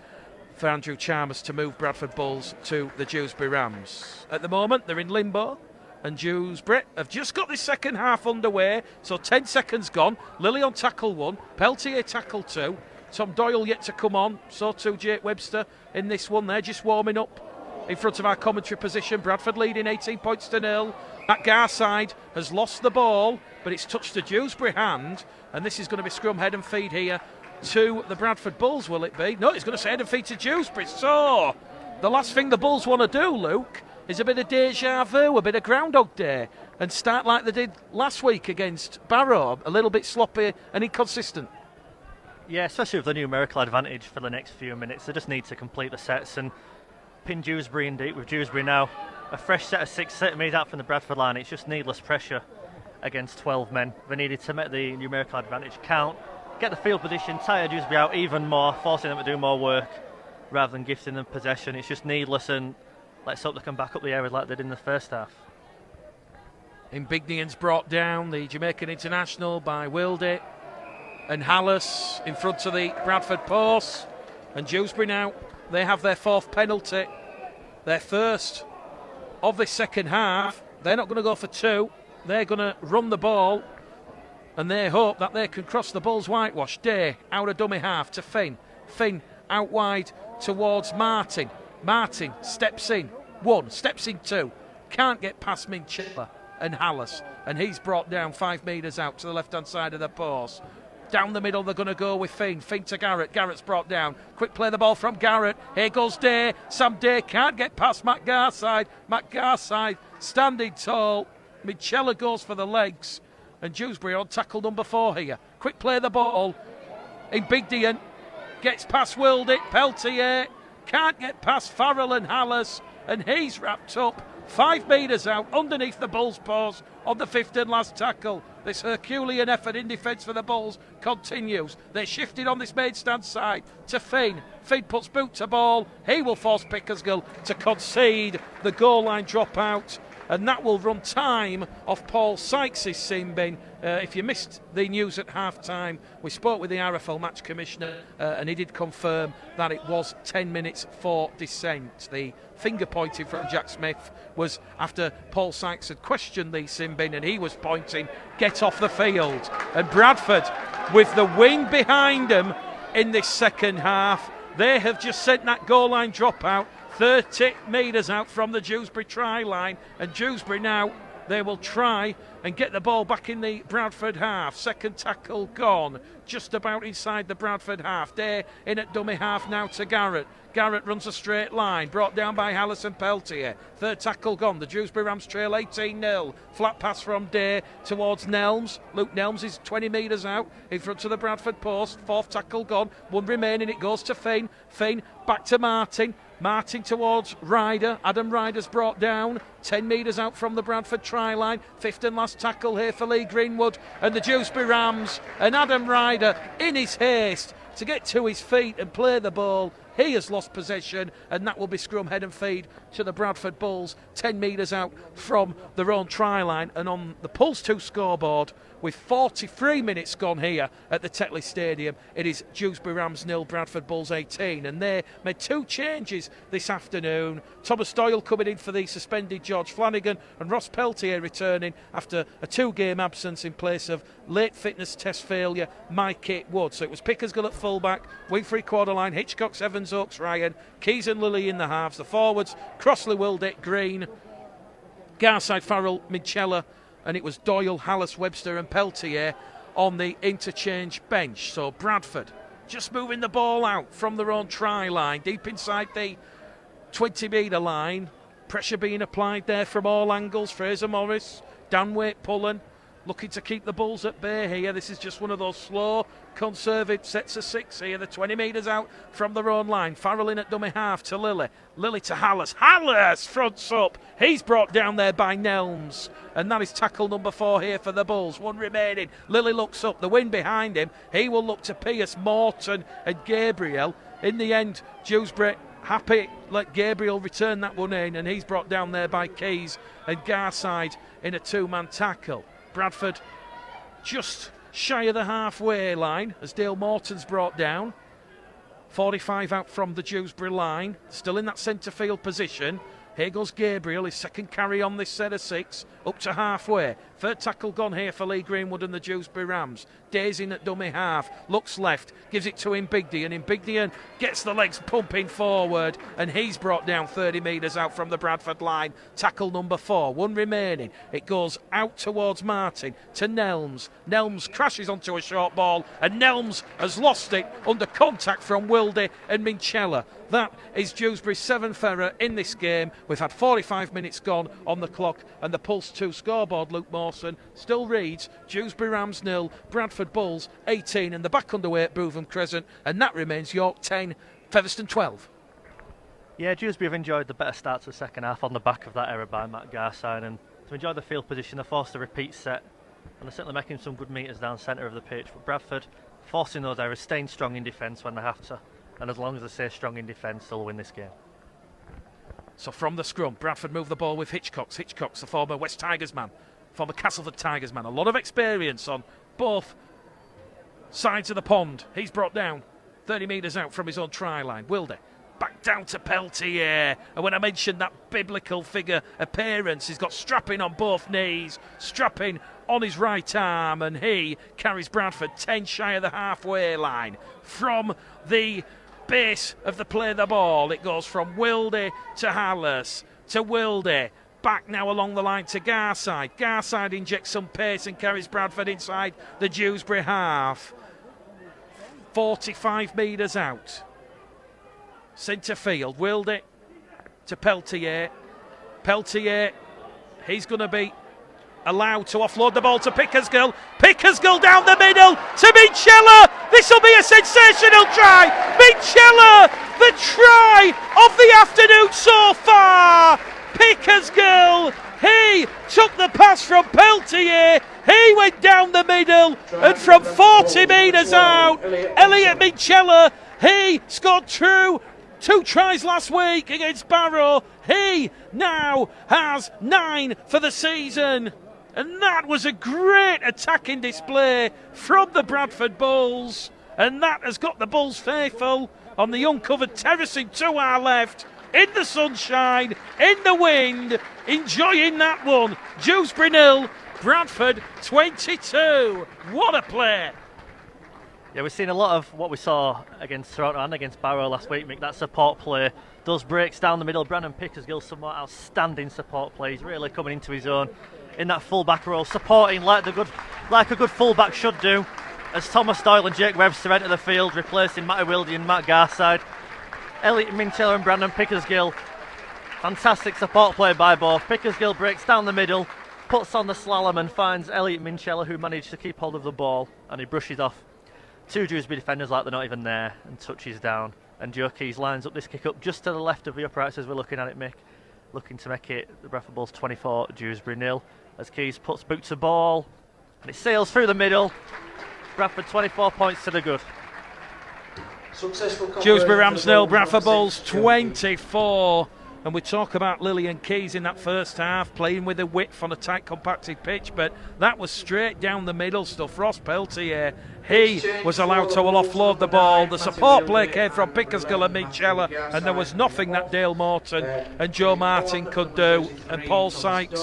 for Andrew Chalmers to move Bradford Bulls to the Dewsbury Rams. At the moment, they're in limbo, and Dewsbury have just got this second half underway, so 10 seconds gone. Lilly on tackle 1, Peltier tackle 2, Tom Doyle yet to come on, so too Jake Webster in this one. They're just warming up in front of our commentary position. Bradford leading 18 points to 0. That Garside has lost the ball, but it's touched the Dewsbury hand, and this is going to be scrum head and feed here to the Bradford Bulls, will it be? No, it's going to say head and feed to Dewsbury. So the last thing the Bulls want to do, Luke, is a bit of deja vu, a bit of Groundhog Day, and start like they did last week against Barrow, a little bit sloppy and inconsistent. Yeah, especially with the numerical advantage for the next few minutes. They just need to complete the sets and pin Dewsbury in deep. With Dewsbury now a fresh set of 6 centimetres out from the Bradford line, it's just needless pressure against 12 men. They needed to make the numerical advantage count, get the field position, tire Dewsbury out even more, forcing them to do more work rather than gifting them possession. It's just needless, and let's hope they can back up the areas like they did in the first half. Imbigdian's brought down, the Jamaican international, by Wilde, and Hallis in front of the Bradford post. And Dewsbury now, they have their 4th penalty, their first of this second half. They're not going to go for 2. They're going to run the ball, and they hope that they can cross the Bulls' whitewash. Day out of dummy half to Finn. Finn out wide towards Martin. Martin steps in 1, steps in 2, can't get past Minchella and Hallis, and he's brought down 5 metres out to the left hand side of the post. Down the middle, they're going to go with Finn. Finn to Garrett. Garrett's brought down. Quick play the ball from Garrett. Here goes Day. Sam Day can't get past Matt Garside. Matt Garside standing tall. Michella goes for the legs. And Dewsbury on tackle number 4 here. Quick play the ball. In Big Dian. Gets past Wildick. Peltier. Can't get past Farrell and Hallis. And he's wrapped up 5 metres out underneath the Bulls' paws on the 5th and last tackle. This Herculean effort in defence for the Bulls continues. They're shifted on this main stand side to Finn. Finn puts boot to ball. He will force Pickersgill to concede the goal line dropout. And that will run time off Paul Sykes' sin bin. If you missed the news at half-time, we spoke with the RFL match commissioner and he did confirm that it was 10 minutes for dissent. The finger pointing from Jack Smith was after Paul Sykes had questioned the sin bin and he was pointing, get off the field. And Bradford, with the wing behind them in this second half, they have just sent that goal line dropout 30 metres out from the Dewsbury try line, and Dewsbury now, they will try and get the ball back in the Bradford half. Second tackle gone, just about inside the Bradford half. Day in at dummy half now to Garrett. Garrett runs a straight line, brought down by Hallis and Peltier. Third tackle gone, the Dewsbury Rams trail 18-0. Flat pass from Day towards Nelms. Luke Nelms is 20 metres out in front of the Bradford post. Fourth tackle gone, one remaining, it goes to Finn. Finn back to Martin. Martin towards Ryder. Adam Ryder's brought down 10 metres out from the Bradford try line. 5th and last tackle here for Lee Greenwood and the Dewsbury Rams. And Adam Ryder, in his haste to get to his feet and play the ball, he has lost possession, and that will be scrum head and feed to the Bradford Bulls, 10 metres out from their own try line. And on the Pulse 2 scoreboard, with 43 minutes gone here at the Tetley Stadium, it is Dewsbury Rams 0, Bradford Bulls 18. And they made 2 changes this afternoon. Thomas Doyle coming in for the suspended George Flanagan, and Ross Peltier returning after a 2-game absence in place of late fitness test failure Mike Wood. So it was Pickersgill at fullback, Winfrey quarter line, Hitchcock, Evans, Oakes, Ryan, Keys and Lilly in the halves. The forwards, Crossley, Wildick, Green, Garside, Farrell, Michella, and it was Doyle, Hallis, Webster and Peltier on the interchange bench. So Bradford just moving the ball out from their own try line, deep inside the 20-metre line. Pressure being applied there from all angles. Fraser Morris, Dan Waite pulling, looking to keep the Bulls at bay here. This is just one of those slow, conservative sets of 6 here. They're 20 metres out from their own line. Farrell in at dummy half to Lilly. Lilly to Hallis. Hallis fronts up. He's brought down there by Nelms. And that is tackle number 4 here for the Bulls. One remaining. Lilly looks up. The wind behind him. He will look to Pierce, Morton and Gabriel. In the end, Dewsbury happy, let Gabriel return that one in. And he's brought down there by Keys and Garside in a 2-man tackle. Bradford just shy of the halfway line as Dale Morton's brought down. 45 out from the Dewsbury line, still in that centre field position. Here goes Gabriel, his second carry on this set of 6, up to halfway. Third tackle gone here for Lee Greenwood and the Dewsbury Rams. Days in at dummy half, looks left, gives it to Imbigdian. And Imbigdian gets the legs pumping forward, and he's brought down 30 metres out from the Bradford line. Tackle number 4, one remaining. It goes out towards Martin, to Nelms. Nelms crashes onto a short ball, and Nelms has lost it under contact from Wilde and Minchella. That is Dewsbury's 7th error in this game. We've had 45 minutes gone on the clock, and the Pulse 2 scoreboard, Luke Mawson, still reads Dewsbury Rams 0, Bradford Bulls 18, and the back underway at Bootham Crescent, and that remains York 10, Featherstone 12. Yeah, Dewsbury have enjoyed the better start to the second half on the back of that error by Matt Garside, and to enjoy the field position, they're forced to repeat set, and they're certainly making some good metres down centre of the pitch. But Bradford, forcing those errors, staying strong in defence when they have to, and as long as they stay strong in defence, they'll win this game. So from the scrum, Bradford move the ball with Hitchcox. Hitchcox, the former West Tigers man, former Castleford Tigers man. A lot of experience on both sides of the pond. He's brought down 30 metres out from his own try line. Wilde back down to Peltier. And when I mentioned that biblical figure appearance, he's got strapping on both knees, strapping on his right arm, and he carries Bradford 10 shy of the halfway line. From the base of the play the ball, it goes from Wilde to Hallis to Wilde. Back now along the line to Garside. Garside injects some pace and carries Bradford inside the Dewsbury half. 45 metres out. Centre field, willed it to Peltier. Peltier, he's going to be allowed to offload the ball to Pickersgill. Pickersgill down the middle to Minchella. This will be a sensational try. Minchella, the try of the afternoon so far. Pickersgill, he took the pass from Peltier. He went down the middle, and from 40 metres out, Elliot Minchella, he scored two tries last week against Barrow. He now has 9 for the season. And that was a great attacking display from the Bradford Bulls. And that has got the Bulls faithful on the uncovered terracing to our left, in the sunshine, in the wind, enjoying that one. Dewsbury 0, Bradford 22. What a play! Yeah, we've seen a lot of what we saw against Toronto and against Barrow last week, Mick. That support play, those breaks down the middle. Brandon Pickersgill, somewhat outstanding support play. He's really coming into his own in that full-back role, supporting like a good full-back should do, as Thomas Doyle and Jake Webster enter the field, replacing Matty Wildy and Matt Garside. Elliot Minchella and Brandon Pickersgill, fantastic support play by both. Pickersgill breaks down the middle, puts on the slalom and finds Elliot Minchella, who managed to keep hold of the ball, and he brushes off 2 Dewsbury defenders like they're not even there, and touches down. And Joe Keys lines up this kick up just to the left of the uprights as we're looking at it, Mick. Looking to make it the Bradford Bulls 24, Dewsbury 0. As Keys puts boot to ball, and it sails through the middle. Bradford 24 points to the good. Dewsbury Rams 0, Bradford Bulls 24. And we talk about Lillian Keys in that first half, playing with the width on a tight, compacted pitch, but that was straight down the middle stuff. Ross Peltier, he was allowed to offload the ball. The support play came from Pickersgill and Minchella, and there was nothing that Dale Morton and Joe Martin could do. And Paul Sykes,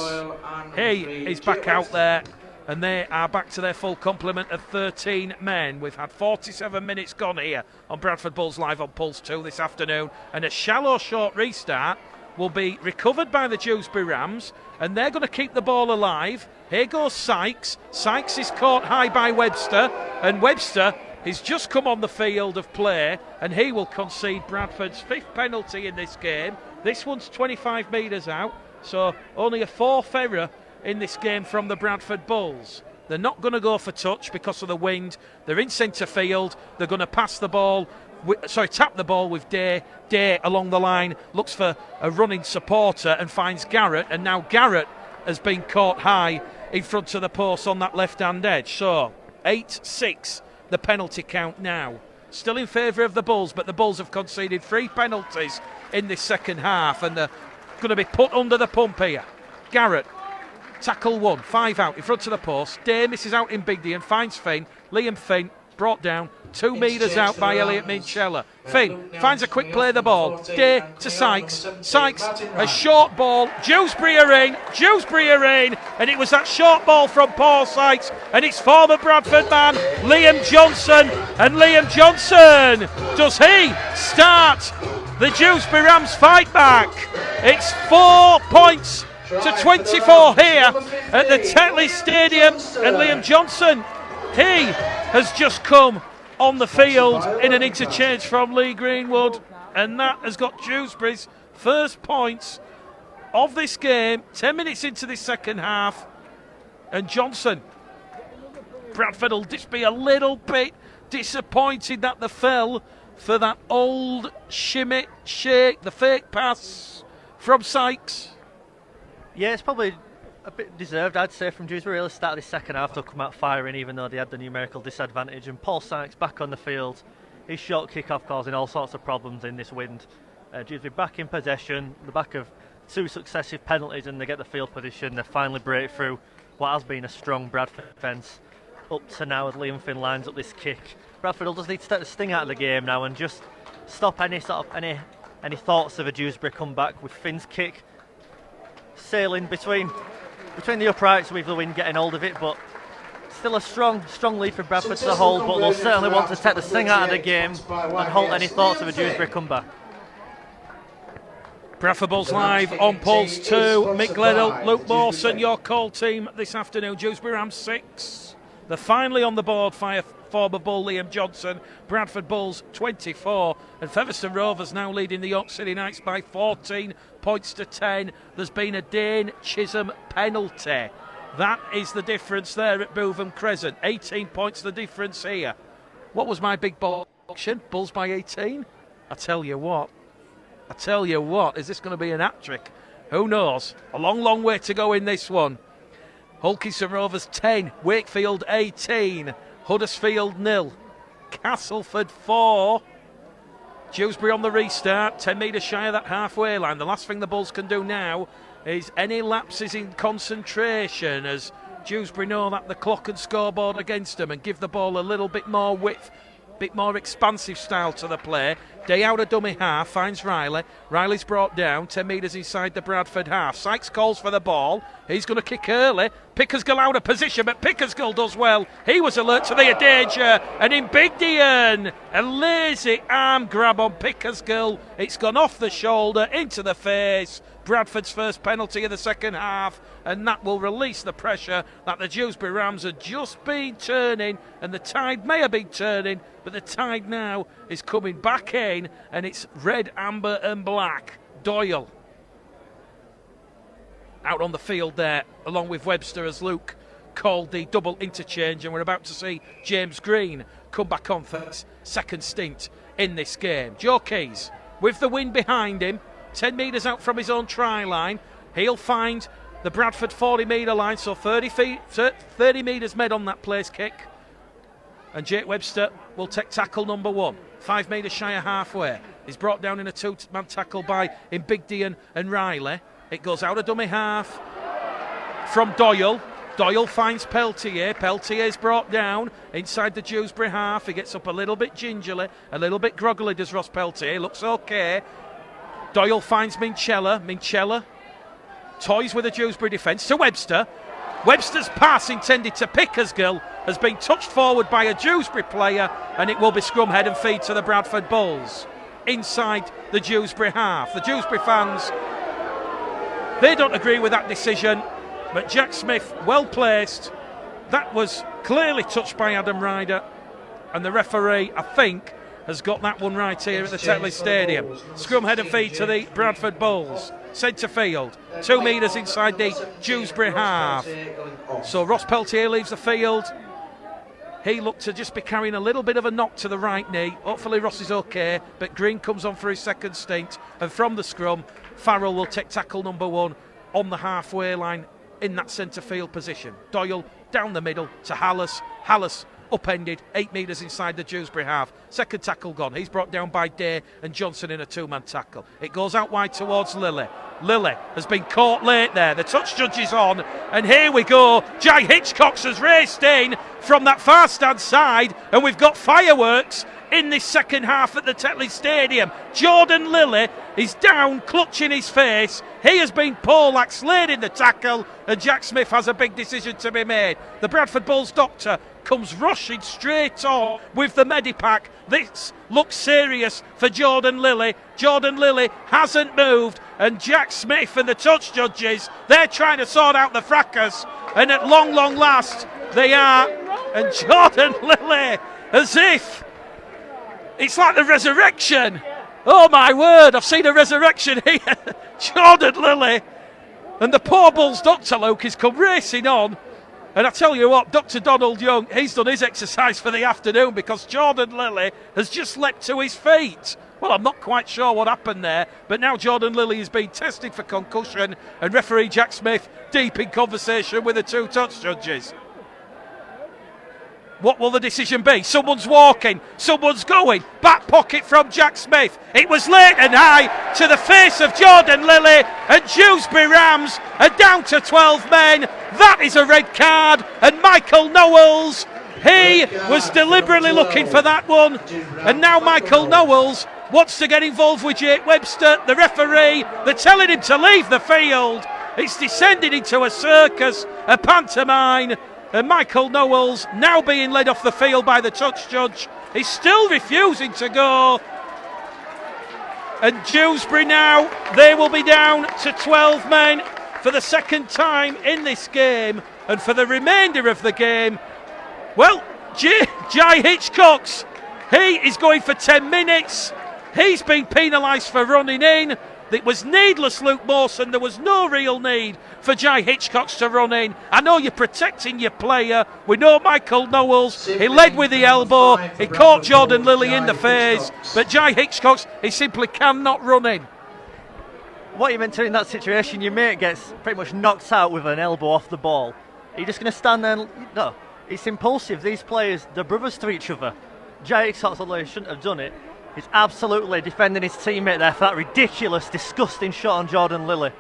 he is back out there, and they are back to their full complement of 13 men. We've had 47 minutes gone here on Bradford Bulls Live on Pulse 2 this afternoon, and a shallow short restart will be recovered by the Dewsbury Rams, and they're going to keep the ball alive. Here goes Sykes. Sykes is caught high by Webster, and Webster has just come on the field of play, and he will concede Bradford's 5th penalty in this game. This one's 25 metres out, so only a 4th error in this game from the Bradford Bulls. They're not going to go for touch because of the wind. They're in centre field. They're going to pass the ball. Tap the ball with Day. Day along the line looks for a running supporter and finds Garrett, and now Garrett has been caught high in front of the post on that left-hand edge. So 8-6 the penalty count now. Still in favour of the Bulls, but the Bulls have conceded 3 penalties in this second half, and they're going to be put under the pump here. Garrett, tackle 1, 5 out in front of the post. Day misses out in Bigdy and finds Finn. Liam Finn brought down 2 metres out by Elliot Minchella. Finn finds a quick play of the ball. Day to Sykes. Sykes, a short ball. Dewsbury are in. And it was that short ball from Paul Sykes, and it's former Bradford man Liam Johnson. And Liam Johnson, does he start the Dewsbury Rams fight back? It's 4 points to 24 here at the Tetley Stadium, and Liam Johnson, he has just come on the field in an interchange from Lee Greenwood, and that has got Dewsbury's first points of this game, 10 minutes into this second half. And Johnson, Bradford will just be a little bit disappointed that they fell for that old shimmy shake, the fake pass from Sykes. Yeah, it's probably a bit deserved, I'd say, from Dewsbury. Really started the second half, they'll come out firing even though they had the numerical disadvantage. And Paul Sykes back on the field, his short kick-off causing all sorts of problems in this wind. Dewsbury back in possession, the back of 2 successive penalties, and they get the field position. They finally break through what has been a strong Bradford defence up to now as Liam Finn lines up this kick. Bradford will just need to take the sting out of the game now and just stop any thoughts of a Dewsbury comeback with Finn's kick sailing between the uprights with the wind getting hold of it, but still a strong lead for Bradford as a whole, but they'll certainly want to take the sting out of the game and halt any thoughts of a Dewsbury comeback. Bradford Bulls Live on Pulse 2. Mick Gledhill, Luke Mawson, your call team this afternoon. Dewsbury Rams 6. They're finally on the board via former Bull Liam Johnson. Bradford Bulls 24, and Featherstone Rovers now leading the York City Knights by 14 points to 10. There's been a Dane Chisholm penalty. That is the difference there at Bootham Crescent. 18 points the difference here. What was my big ball auction? Bulls by 18? I tell you what, is this going to be an hat-trick? Who knows? A long, long way to go in this one. Hulkington Rovers 10, Wakefield 18, Huddersfield 0, Castleford 4. Dewsbury on the restart, 10 metres shy of that halfway line. The last thing the Bulls can do now is any lapses in concentration, as Dewsbury know that the clock and scoreboard against them, and give the ball a little bit more width, bit more expansive style to the play. Day out of dummy half, finds Riley. Riley's brought down 10 metres inside the Bradford half. Sykes calls for the ball. He's going to kick early. Pickersgill out of position, but Pickersgill does well. He was alert to the danger, and in Bigdian, a lazy arm grab on Pickersgill. It's gone off the shoulder, into the face. Bradford's first penalty of the second half, and that will release the pressure that the Dewsbury Rams had just been turning, and the tide may have been turning, but the tide now is coming back in, and it's red, amber and black. Doyle out on the field there, along with Webster, as Luke called the double interchange, and we're about to see James Green come back on for his second stint in this game. Joe Keys, with the wind behind him, 10 metres out from his own try line. He'll find the Bradford 40 metre line, so 30 metres made on that place kick. And Jake Webster will take tackle number 1. 5 metres shy of halfway. He's brought down in a 2-man tackle by Mbigdian and Riley. It goes out of dummy half from Doyle. Doyle finds Peltier. Peltier's brought down inside the Dewsbury half. He gets up a little bit gingerly, a little bit groggily, does Ross Peltier. Looks okay. Doyle finds Minchella. Minchella toys with the Dewsbury defence to Webster. Webster's pass intended to Pickersgill has been touched forward by a Dewsbury player, and it will be scrum head and feed to the Bradford Bulls inside the Dewsbury half. The Dewsbury fans, they don't agree with that decision, but Jack Smith, well placed. That was clearly touched by Adam Ryder, and the referee, I think, has got that one right here at the Tetley Stadium. Scrum head and feed to the Bradford Bulls. Centre field, 2 metres inside the Dewsbury half. So Ross Peltier leaves the field. He looked to just be carrying a little bit of a knock to the right knee. Hopefully Ross is okay, but Green comes on for his second stint. And from the scrum, Farrell will take tackle number 1 on the halfway line in that centre field position. Doyle down the middle to Hallis. Hallis upended, 8 metres inside the Dewsbury half. Second tackle gone. He's brought down by Day and Johnson in a 2-man tackle. It goes out wide towards Lilly. Lilly has been caught late there. The touch judge is on, and here we go. Jai Hitchcox has raced in from that far stand side, and we've got fireworks in this second half at the Tetley Stadium. Jordan Lilly is down, clutching his face. He has been poleaxed late in the tackle, and Jack Smith has a big decision to be made. The Bradford Bulls doctor comes rushing straight on with the Medipack. This looks serious for Jordan Lilly. Jordan Lilly hasn't moved, and Jack Smith and the touch judges, they're trying to sort out the fracas, and at long, long last they are. And Jordan Lilly, as if it's like the resurrection. Oh my word, I've seen a resurrection here. Jordan Lilly, and the poor Bulls doctor, Luke, has come racing on. And I tell you what, Dr. Donald Young, he's done his exercise for the afternoon, because Jordan Lilly has just leapt to his feet. Well, I'm not quite sure what happened there, but now Jordan Lilly is being tested for concussion, and referee Jack Smith deep in conversation with the 2 touch judges. What will the decision be? Someone's walking, someone's going. Back pocket from Jack Smith. It was late and high to the face of Jordan Lilly, and Dewsbury Rams are down to 12 men. That is a red card, and Michael Knowles, he was deliberately looking for that one, and now Michael Knowles wants to get involved with Jake Webster. The referee, they're telling him to leave the field. It's descended into a circus, a pantomime. And Michael Knowles now being led off the field by the touch judge. He's still refusing to go. And Dewsbury now, they will be down to 12 men for the second time in this game. And for the remainder of the game, well, Jai Hitchcocks, he is going for 10 minutes. He's been penalised for running in. It was needless, Luke Mawson. There was no real need for Jai Hitchcocks to run in. I know you're protecting your player. We know Michael Knowles. He led with the elbow. He caught Jordan Lilly in the face. But Jai Hitchcocks, he simply cannot run in. What you meant to do in that situation, your mate gets pretty much knocked out with an elbow off the ball. Are you just going to stand there and... No, it's impulsive. These players, they're brothers to each other. Jai Hitchcocks, although he shouldn't have done it, he's absolutely defending his teammate there for that ridiculous, disgusting shot on Jordan Lilly.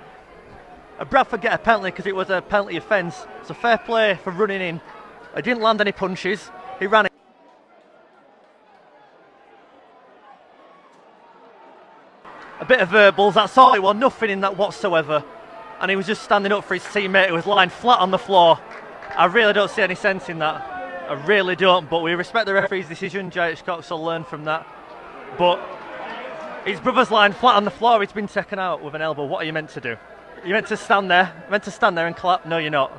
Bradford get a penalty because it was a penalty offence. It's a fair play for running in. He didn't land any punches. He ran it. A bit of verbals, that's all it was, nothing in that whatsoever. And he was just standing up for his teammate who was lying flat on the floor. I really don't see any sense in that. I really don't, but we respect the referee's decision. Jai Hitchcocks will learn from that. But his brother's lying flat on the floor, he's been taken out with an elbow. What are you meant to do? You're meant to stand there, and clap? No, you're not.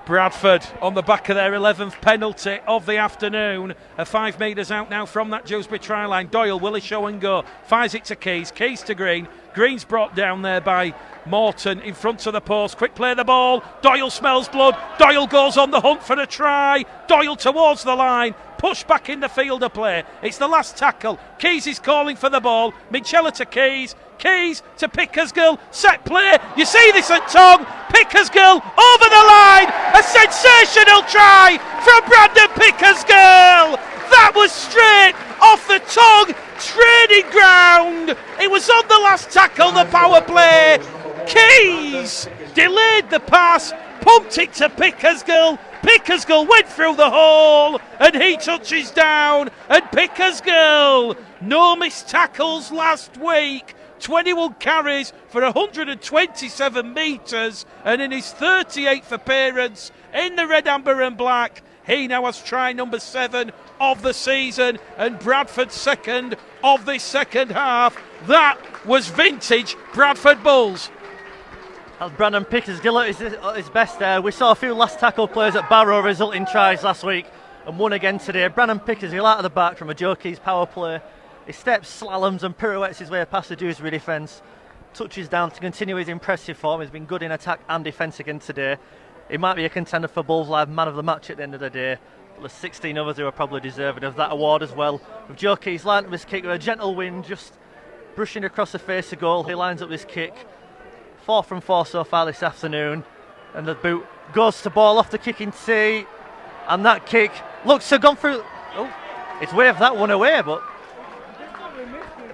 Bradford on the back of their 11th penalty of the afternoon. 5 metres out now from that Dewsbury try line. Doyle, will he show and go? Fires it to Keys. Keys to Green. Green's brought down there by Morton in front of the post. Quick play the ball. Doyle smells blood. Doyle goes on the hunt for a try. Doyle towards the line. Push back in the field of play. It's the last tackle. Keys is calling for the ball. Minchella to Keys. Keys to Pickersgill. Set play. You see this at Tong. Pickersgill over the line. A sensational try from Brandon Pickersgill. That was straight off the Tong training ground. It was on the last tackle, the power play. Keys delayed the pass, pumped it to Pickersgill. Pickersgill went through the hole and he touches down. And Pickersgill, no missed tackles last week. 21 carries for 127 metres, and in his 38th appearance in the red, amber and black, he now has try number 7 of the season and Bradford's second of this second half. That was vintage Bradford Bulls. That's Brandon Pickersgill at his best there. We saw a few last tackle plays at Barrow result in tries last week and one again today. Brandon Pickersgill out of the back from a Joe Keys power play. He steps, slaloms and pirouettes his way past the Dewsbury defence. Touches down to continue his impressive form. He's been good in attack and defence again today. He might be a contender for Bulls Live Man of the Match at the end of the day. But there's 16 others who are probably deserving of that award as well. With Joe Keys lined up his kick with a gentle wind, just brushing across the face of goal. He lines up his kick. 4 from 4 so far this afternoon. And the boot goes to ball off the kicking tee. And that kick looks to have gone through. Oh, it's waved that one away, but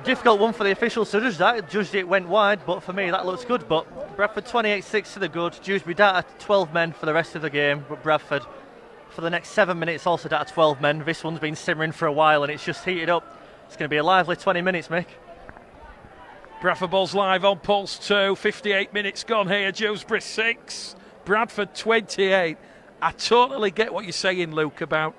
difficult one for the officials to judge that. Judged it went wide, but for me that looks good. But Bradford 28-6 to the good. Dewsbury down to 12 men for the rest of the game, but Bradford for the next 7 minutes also down to 12 men. This one's been simmering for a while and it's just heated up. It's going to be a lively 20 minutes, Mick. Bradford Bulls Live on Pulse 2. 58 minutes gone here. Dewsbury 6, Bradford 28. I totally get what you're saying, Luke, about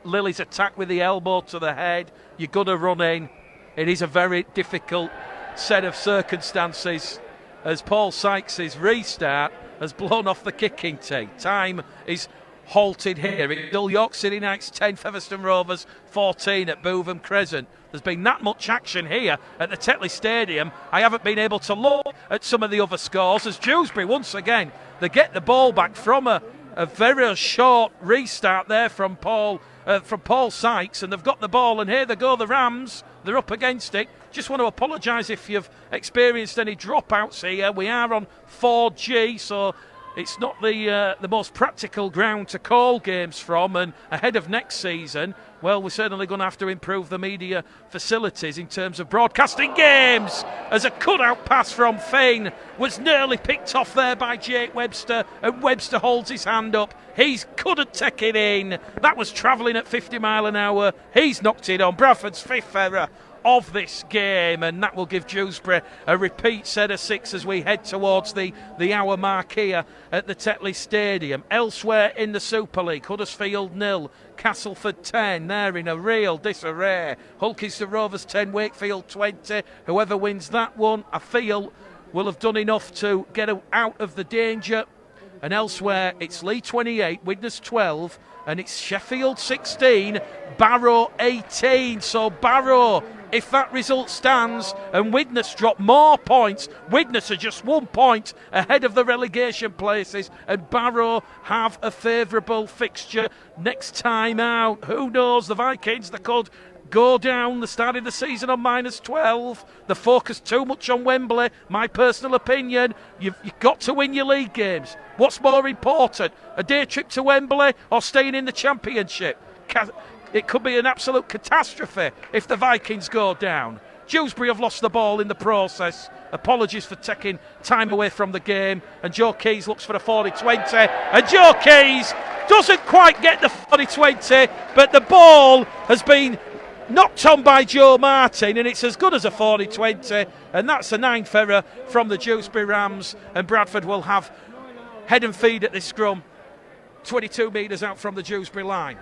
Lilly's attack with the elbow to the head. You're going to run in. It is a very difficult set of circumstances as Paul Sykes' restart has blown off the kicking tee. Time is halted here. It's Dull York City Knights 10, Featherstone Rovers 14 at Bootham Crescent. There's been that much action here at the Tetley Stadium. I haven't been able to look at some of the other scores as Dewsbury, once again, they get the ball back from a very short restart there from Paul Sykes, and they've got the ball, and here they go, the Rams. They're up against it. Just want to apologise if you've experienced any dropouts here. We are on 4G, so it's not the most practical ground to call games from, and ahead of next season, well, we're certainly going to have to improve the media facilities in terms of broadcasting games, as a cut-out pass from Fane was nearly picked off there by Jake Webster, and Webster holds his hand up. He couldn't take it in. That was travelling at 50 mile an hour. He's knocked it on. Bradford's 5th error of this game, and that will give Dewsbury a repeat set of 6 as we head towards the hour mark here at the Tetley Stadium. Elsewhere in the Super League, Huddersfield 0, Castleford 10. They're in a real disarray. Hulkeston Rovers 10, Wakefield 20. Whoever wins that one, I feel, will have done enough to get out of the danger and elsewhere it's Lee 28, Widnes 12, and it's Sheffield 16, Barrow 18. So Barrow, if that result stands and Widnes drop more points, Widnes are just 1 point ahead of the relegation places, and Barrow have a favourable fixture next time out. Who knows, the Vikings, they could go down the start of the season on -12. They focus too much on Wembley. My personal opinion, you've got to win your league games. What's more important, a day trip to Wembley or staying in the Championship? It could be an absolute catastrophe if the Vikings go down. Dewsbury have lost the ball in the process. Apologies for taking time away from the game. And Joe Keys looks for a 40-20. And Joe Keys doesn't quite get the 40-20, but the ball has been knocked on by Joe Martin, and it's as good as a 40-20. And that's a 9th error from the Dewsbury Rams. And Bradford will have head and feed at this scrum, 22 metres out from the Dewsbury line.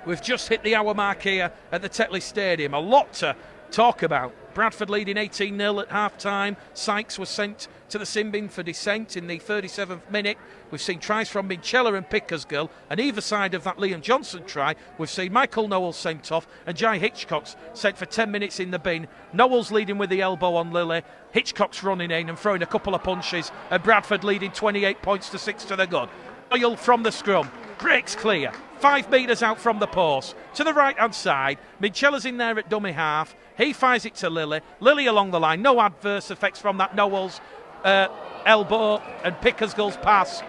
We've just hit the hour mark here at the Tetley Stadium. A lot to talk about. Bradford leading 18-0 at half-time. Sykes was sent to the sin bin for dissent in the 37th minute. We've seen tries from Minchella and Pickersgill, and either side of that Liam Johnson try, we've seen Michael Knowles sent off and Jai Hitchcock's sent for 10 minutes in the bin. Knowles leading with the elbow on Lilly. Hitchcock's running in and throwing a couple of punches, and Bradford leading 28 points to 6 to the good. Doyle from the scrum. Breaks clear. 5 metres out from the post. To the right-hand side. Minchella's in there at dummy half. He fires it to Lilly. Lilly along the line. No adverse effects from that Knowles elbow, and Pickersgill's pass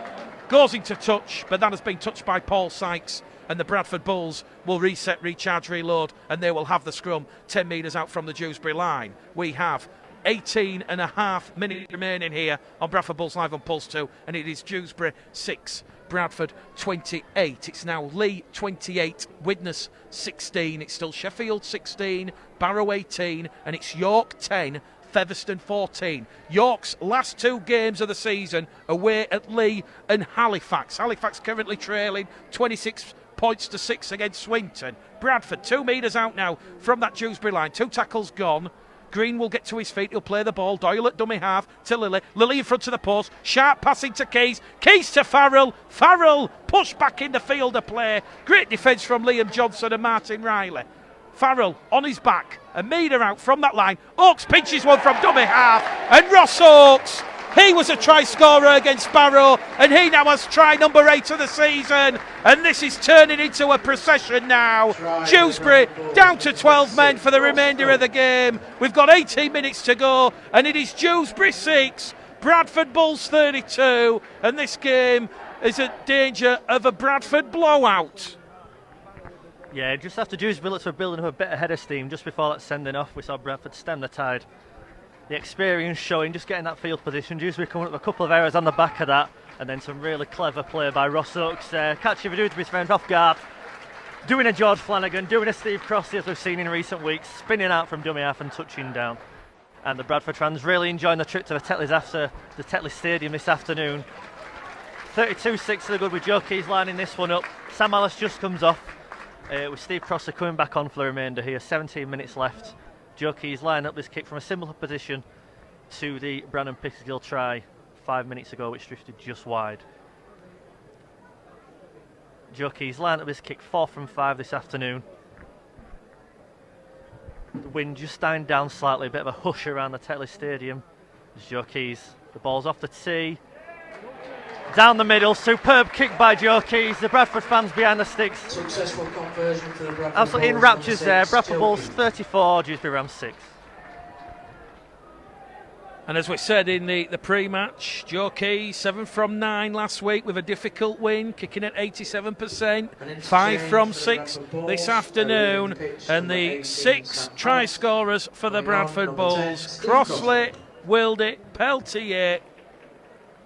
goes into touch, but that has been touched by Paul Sykes, and the Bradford Bulls will reset, recharge, reload, and they will have the scrum 10 metres out from the Dewsbury line. We have 18.5 minutes remaining here on Bradford Bulls Live on Pulse 2, and it is Dewsbury 6, Bradford 28. It's now Lee 28, Widnes 16. It's still Sheffield 16, Barrow 18, and it's York 10, Featherstone 14. York's last 2 games of the season away at Lee and Halifax. Halifax currently trailing 26 points to 6 against Swinton. Bradford 2 metres out now from that Dewsbury line. 2 tackles gone. Green will get to his feet. He'll play the ball. Doyle at dummy half to Lilly. Lilly in front of the post. Sharp passing to Keys. Keys to Farrell. Farrell pushed back in the field of play. Great defence from Liam Johnson and Martin Riley. Farrell on his back. A metre out from that line. Oakes pinches one from dummy half. And Ross Oakes, he was a try scorer against Barrow, and he now has try number 8 of the season. And this is turning into a procession now. Dewsbury down to 12 men for the remainder of the game. We've got 18 minutes to go, and it is Dewsbury 6, Bradford Bulls 32, and this game is in danger of a Bradford blowout. Yeah, just after Dewsbury looked for building up a bit ahead of steam, just before that sending off, we saw Bradford stem the tide. The experience showing, just getting that field position. Dewsbury coming up with a couple of errors on the back of that, and then some really clever play by Ross Oakes, catching Dewsbury's friend off guard, doing a George Flanagan, doing a Steve Crossy as we've seen in recent weeks, spinning out from dummy half and touching down. And the Bradford fans really enjoying the trip to the Tetleys after the Tetley Stadium this afternoon. 32-6 to the good with Joe Keys lining this one up. Sam Alice just comes off, with Steve Crossy coming back on for the remainder here. 17 minutes left. Joe Keys lining up this kick from a similar position to the Brandon Pickersgill try 5 minutes ago, which drifted just wide. Joe Keys lining up this kick 4 from 5 this afternoon. The wind just dying down slightly, a bit of a hush around the Tetley Stadium. As Joe Keys, the ball's off the tee. Down the middle, superb kick by Joe Keys. The Bradford fans behind the sticks. Successful conversion for the Bradford absolutely in raptures there. Bradford Bulls 34, Dewsbury Rams 6. And as we said in the pre-match, Joe Keys 7 from 9 last week with a difficult win, kicking at 87%. 5 from 6 this afternoon, and the 6 try scorers for the Bradford Bulls: Crossley, Wildy, Peltier,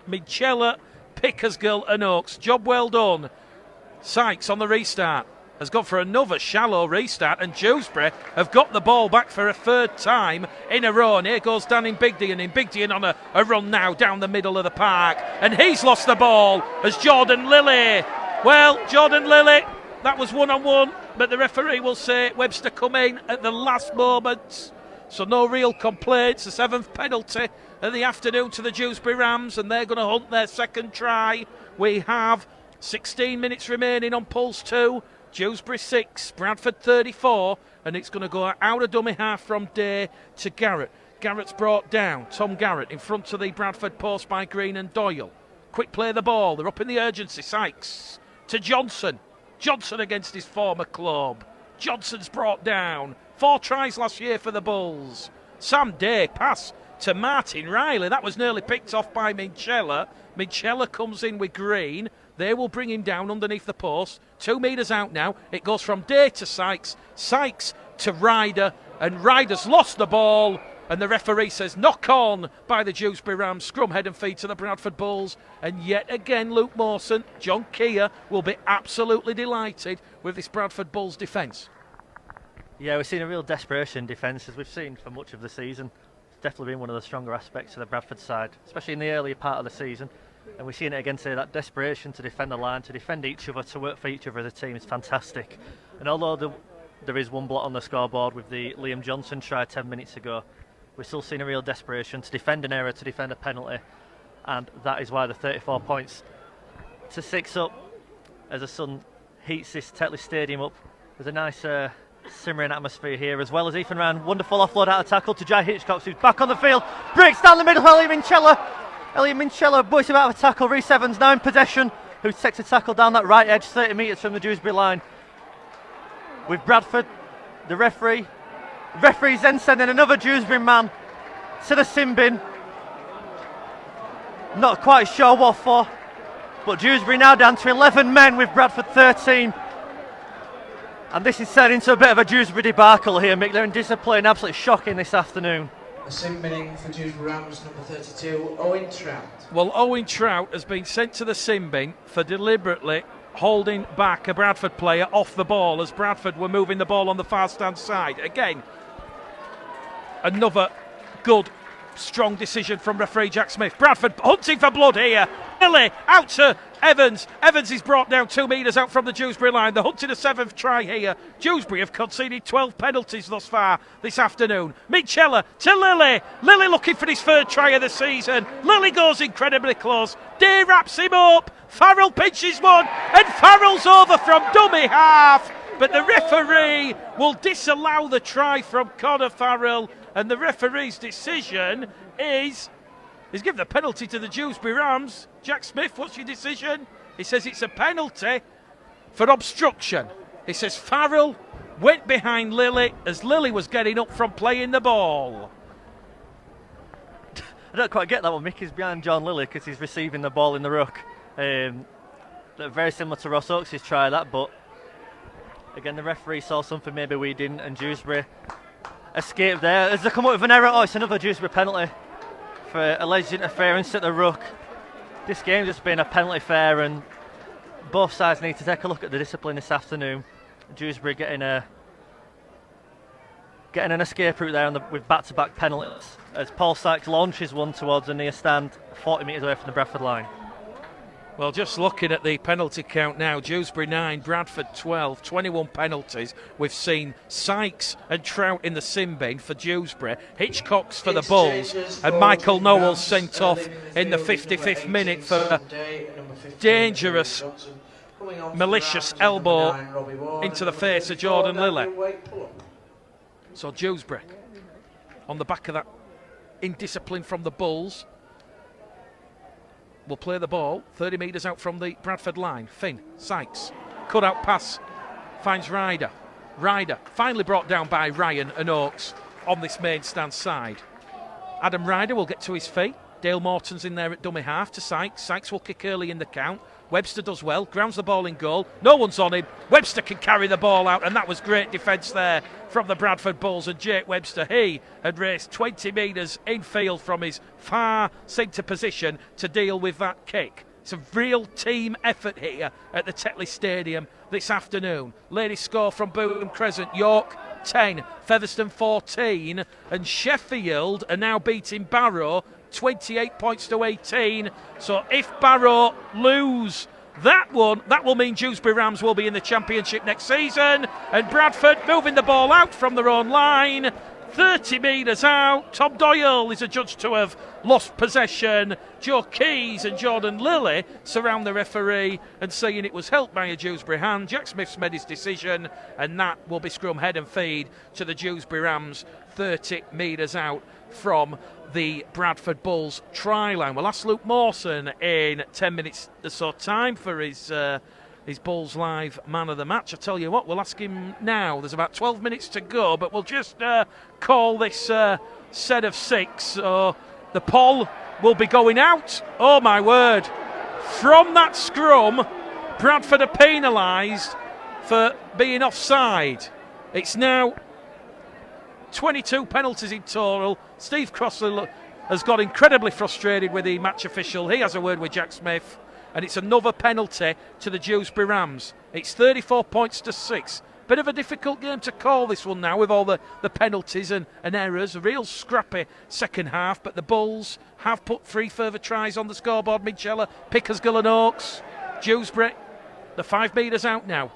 Minchella, Pickersgill and Oakes. Job well done. Sykes on the restart has gone for another shallow restart, and Dewsbury have got the ball back for a 3rd time in a row. And here goes Danny Bigdian on a run now down the middle of the park, and he's lost the ball as Jordan Lilly. Well, Jordan Lilly, that was 1-on-1, but the referee will say Webster come in at the last moment. So no real complaints. The 7th penalty of the afternoon to the Dewsbury Rams, and they're going to hunt their 2nd try We have 16 minutes remaining on Pulse 2. Dewsbury 6, Bradford 34, and it's going to go out of dummy half from Day to Garrett. Garrett's brought down. Tom Garrett in front of the Bradford post by Green and Doyle. Quick play the ball. They're up in the urgency. Sykes to Johnson. Johnson against his former club. Johnson's brought down. 4 tries last year for the Bulls. Sam Day pass to Martin Riley. That was nearly picked off by Minchella. Minchella comes in with Green. They will bring him down underneath the post. 2 metres out now. It goes from Day to Sykes. Sykes to Ryder. And Ryder's lost the ball. And the referee says knock on by the Dewsbury Rams. Scrum head and feet to the Bradford Bulls. And yet again, Luke Mawson, John Keir will be absolutely delighted with this Bradford Bulls defence. Yeah, we've seen a real desperation defence, as we've seen for much of the season. It's definitely been one of the stronger aspects of the Bradford side, especially in the earlier part of the season. And we're seeing it again today, that desperation to defend the line, to defend each other, to work for each other as a team is fantastic. And although there is one blot on the scoreboard with the Liam Johnson try 10 minutes ago, we're still seeing a real desperation to defend an error, to defend a penalty. And that is why the 34 points to 6 up as the sun heats this Tetley Stadium up. There's a nice simmering atmosphere here, as well as Ethan Ryan. Wonderful offload out of tackle to Jai Hitchcock, who's back on the field. Breaks down the middle, Elliot Minchella buoys him out of a tackle. Rhys Evans now in possession, who takes a tackle down that right edge, 30 metres from the Dewsbury line. With Bradford, the referee's then sending another Dewsbury man to the sin bin. Not quite sure what for, but Dewsbury now down to 11 men with Bradford 13. And this is turning into a bit of a Dewsbury debacle here, Mick. They're in discipline, absolutely shocking this afternoon. A sin binning for Dewsbury Rams, number 32, Owen Trout. Well, Owen Trout has been sent to the sin bin for deliberately holding back a Bradford player off the ball as Bradford were moving the ball on the far stand side. Again, another good, strong decision from referee Jack Smith. Bradford hunting for blood here. Lilly out to Evans. Evans is brought down 2 metres out from the Dewsbury line. They're hunting a 7th try here. Dewsbury have conceded 12 penalties thus far this afternoon. Minchella to Lilly. Lilly looking for his 3rd try of the season. Lilly goes incredibly close. Day wraps him up. Farrell pinches one. And Farrell's over from dummy half. But the referee will disallow the try from Conor Farrell. And the referee's decision is he's given the penalty to the Dewsbury Rams. Jack Smith, what's your decision? He says it's a penalty for obstruction. He says Farrell went behind Lilly as Lilly was getting up from playing the ball. I don't quite get that one. Mickey's behind John Lilly because he's receiving the ball in the ruck. Very similar to Ross Oakes' try that, but again the referee saw something maybe we didn't, and Dewsbury escaped there. As they come up with an error, it's another Dewsbury penalty for alleged interference at the ruck. This game just been a penalty fair, and both sides need to take a look at the discipline this afternoon. Dewsbury getting an escape route there with back-to-back penalties as Paul Sykes launches one towards the near stand 40 metres away from the Bradford line. Well, just looking at the penalty count now, Dewsbury 9, Bradford 12, 21 penalties. We've seen Sykes and Trout in the sin bin for Dewsbury, Hitchcock's for the Bulls, and Michael Noel sent off in the 55th minute for dangerous, malicious elbow into the face of Jordan Lilly. So Dewsbury, on the back of that indiscipline from the Bulls, will play the ball 30 metres out from the Bradford line. Finn, Sykes, cut out pass, finds Ryder. Ryder, finally brought down by Ryan and Oakes on this main stand side. Adam Ryder will get to his feet. Dale Morton's in there at dummy half to Sykes. Sykes will kick early in the count. Webster does well, grounds the ball in goal. No one's on him. Webster can carry the ball out, and that was great defence there from the Bradford Bulls. And Jake Webster, he had raced 20 metres infield from his far centre position to deal with that kick. It's a real team effort here at the Tetley Stadium this afternoon. Ladies score from Bootham Crescent. York 10, Featherstone 14, and Sheffield are now beating Barrow 28 points to 18. So if Barrow lose that one, that will mean Dewsbury Rams will be in the Championship next season. And Bradford moving the ball out from their own line. 30 metres out. Tom Doyle is adjudged to have lost possession. Joe Keys and Jordan Lilly surround the referee and saying it was helped by a Dewsbury hand. Jack Smith's made his decision, and that will be scrum head and feed to the Dewsbury Rams, 30 metres out from the Bradford Bulls try line. We'll ask Luke Mawson in 10 minutes or so time for his Bulls Live man of the match. I tell you what, we'll ask him now. There's about 12 minutes to go, but we'll just call this set of 6. So the poll will be going out. Oh my word. From that scrum, Bradford are penalised for being offside. It's now 22 penalties in total. Steve Crossley has got incredibly frustrated with the match official. He has a word with Jack Smith, and it's another penalty to the Dewsbury Rams. It's 34 points to 6. Bit of a difficult game to call this one now with all the penalties and errors. A real scrappy second half, but the Bulls have put 3 further tries on the scoreboard. Minchella, Pickersgill and Oaks. Dewsbury, the 5 metres out now.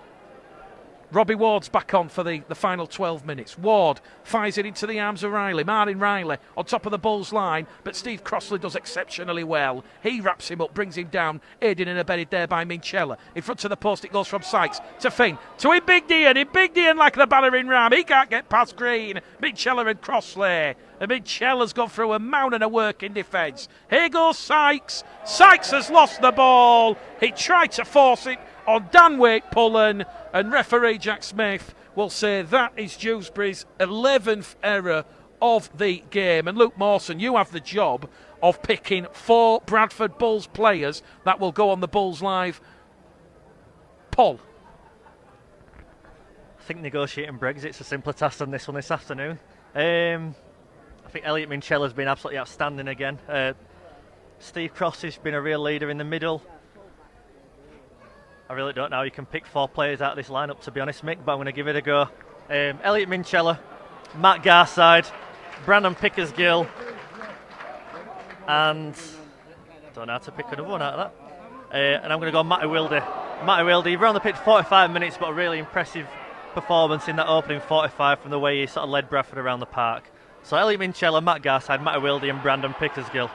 Robbie Ward's back on for the final 12 minutes. Ward fires it into the arms of Riley. Martin Riley on top of the Bulls line, but Steve Crossley does exceptionally well. He wraps him up, brings him down, aided and abetted there by Minchella. In front of the post it goes from Sykes to Finn, to Ibigdian like the battering ram. He can't get past Green. Minchella and Crossley. And Minchella's gone through a mountain of work in defence. Here goes Sykes. Sykes has lost the ball. He tried to force it on Dan Wake-Pullen, and referee Jack Smith will say that is Dewsbury's 11th error of the game. And Luke Mawson, you have the job of picking 4 Bradford Bulls players that will go on the Bulls Live poll. I think negotiating Brexit's a simpler task than this one this afternoon. I think Elliot Minchella's been absolutely outstanding again. Steve Crossley's been a real leader in the middle. I really don't know how you can pick 4 players out of this lineup, to be honest, Mick, but I'm going to give it a go. Elliot Minchella, Matt Garside, Brandon Pickersgill, and I don't know how to pick another one out of that. And I'm going to go Matty Wildy. Matty Wildy, he ran on the pitch 45 minutes, but a really impressive performance in that opening 45 from the way he sort of led Bradford around the park. So Elliot Minchella, Matt Garside, Matty Wildy and Brandon Pickersgill.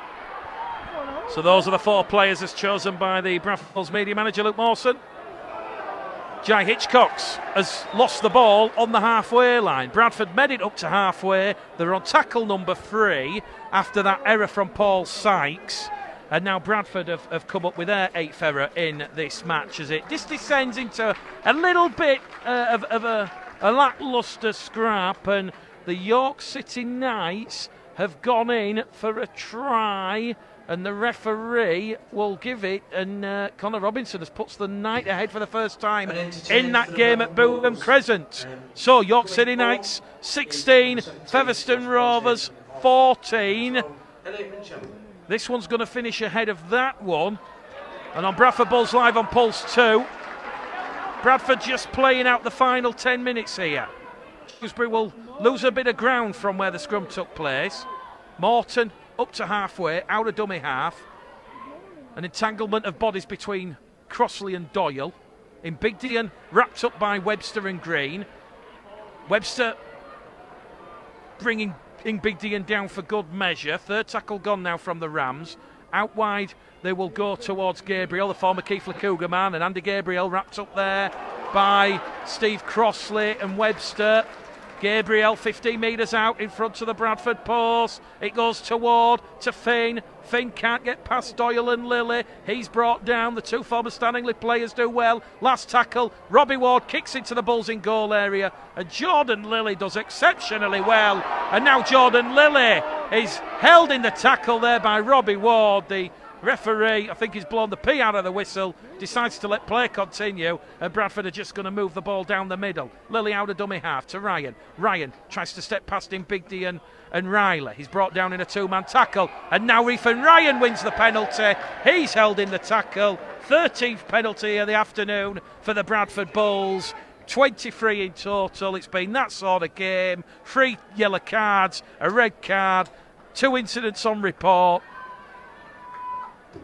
So those are the 4 players as chosen by the Bradford Bulls media manager Luke Mawson. Jai Hitchcocks has lost the ball on the halfway line. Bradford made it up to halfway. They're on tackle number 3 after that error from Paul Sykes. And now Bradford have come up with their 8th error in this match as this descends into a little bit of a lacklustre scrap, and the York City Knights have gone in for a try, and the referee will give it, and Connor Robinson has puts the Knight ahead for the first time in that game at Bootham Crescent. So York City Knights 16, Featherstone Rovers 14. This one's going to finish ahead of that one. And on Bradford Bulls Live on Pulse 2, Bradford just playing out the final 10 minutes here. Dewsbury will lose a bit of ground from where the scrum took place. Morton up to halfway, out of dummy half. An entanglement of bodies between Crossley and Doyle. Ibigdian wrapped up by Webster and Green. Webster bringing Ibigdian down for good measure. Third tackle gone now from the Rams. Out wide they will go towards Gabriel, the former Keith Cougar man, and Andy Gabriel wrapped up there by Steve Crossley and Webster. Gabriel 15 metres out in front of the Bradford post. It goes toward to Finn. Finn can't get past Doyle and Lilly. He's brought down. The 2 former Stanley players do well. Last tackle, Robbie Ward kicks into the Bulls in goal area, and Jordan Lilly does exceptionally well. And now Jordan Lilly is held in the tackle there by Robbie Ward. The referee, I think he's blown the pee out of the whistle, decides to let play continue, and Bradford are just going to move the ball down the middle. Lilly out of dummy half to Ryan. Ryan tries to step past him, Ibigdian and Riley. He's brought down in a 2-man tackle, and now Ethan Ryan wins the penalty. He's held in the tackle. 13th penalty of the afternoon for the Bradford Bulls. 23 in total. It's been that sort of game. 3 yellow cards, a red card, 2 incidents on report.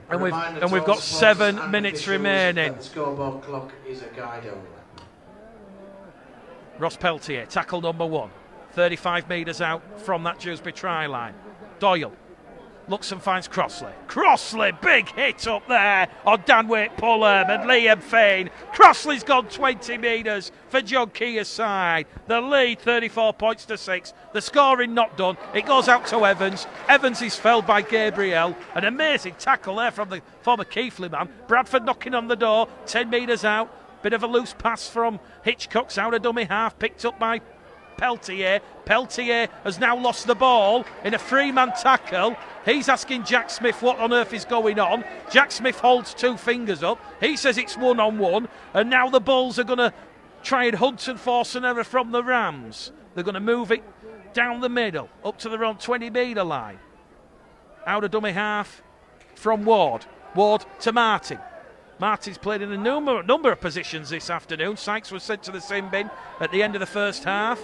And we've got 7 minutes remaining. The scoreboard clock is a guide only. Ross Peltier, tackle number 1. 35 metres out from that Dewsbury try line. Doyle looks and finds Crossley. Crossley, big hit up there on Danwick Pullum and Liam Fane. Crossley's gone 20 metres for John Keir's side. The lead 34 points to 6. The scoring not done. It goes out to Evans. Evans is felled by Gabriel. An amazing tackle there from the former Keighley man. Bradford knocking on the door, 10 metres out. Bit of a loose pass from Hitchcock's out of dummy half, picked up by Peltier. Peltier has now lost the ball in a three-man tackle. He's asking Jack Smith what on earth is going on. Jack Smith holds two fingers up. He says it's one-on-one. And now the Bulls are going to try and hunt and force an error from the Rams. They're going to move it down the middle, up to their own 20-metre line. Out of dummy half from Ward. Ward to Martin. Martin's played in a number of positions this afternoon. Sykes was sent to the sin bin at the end of the first half.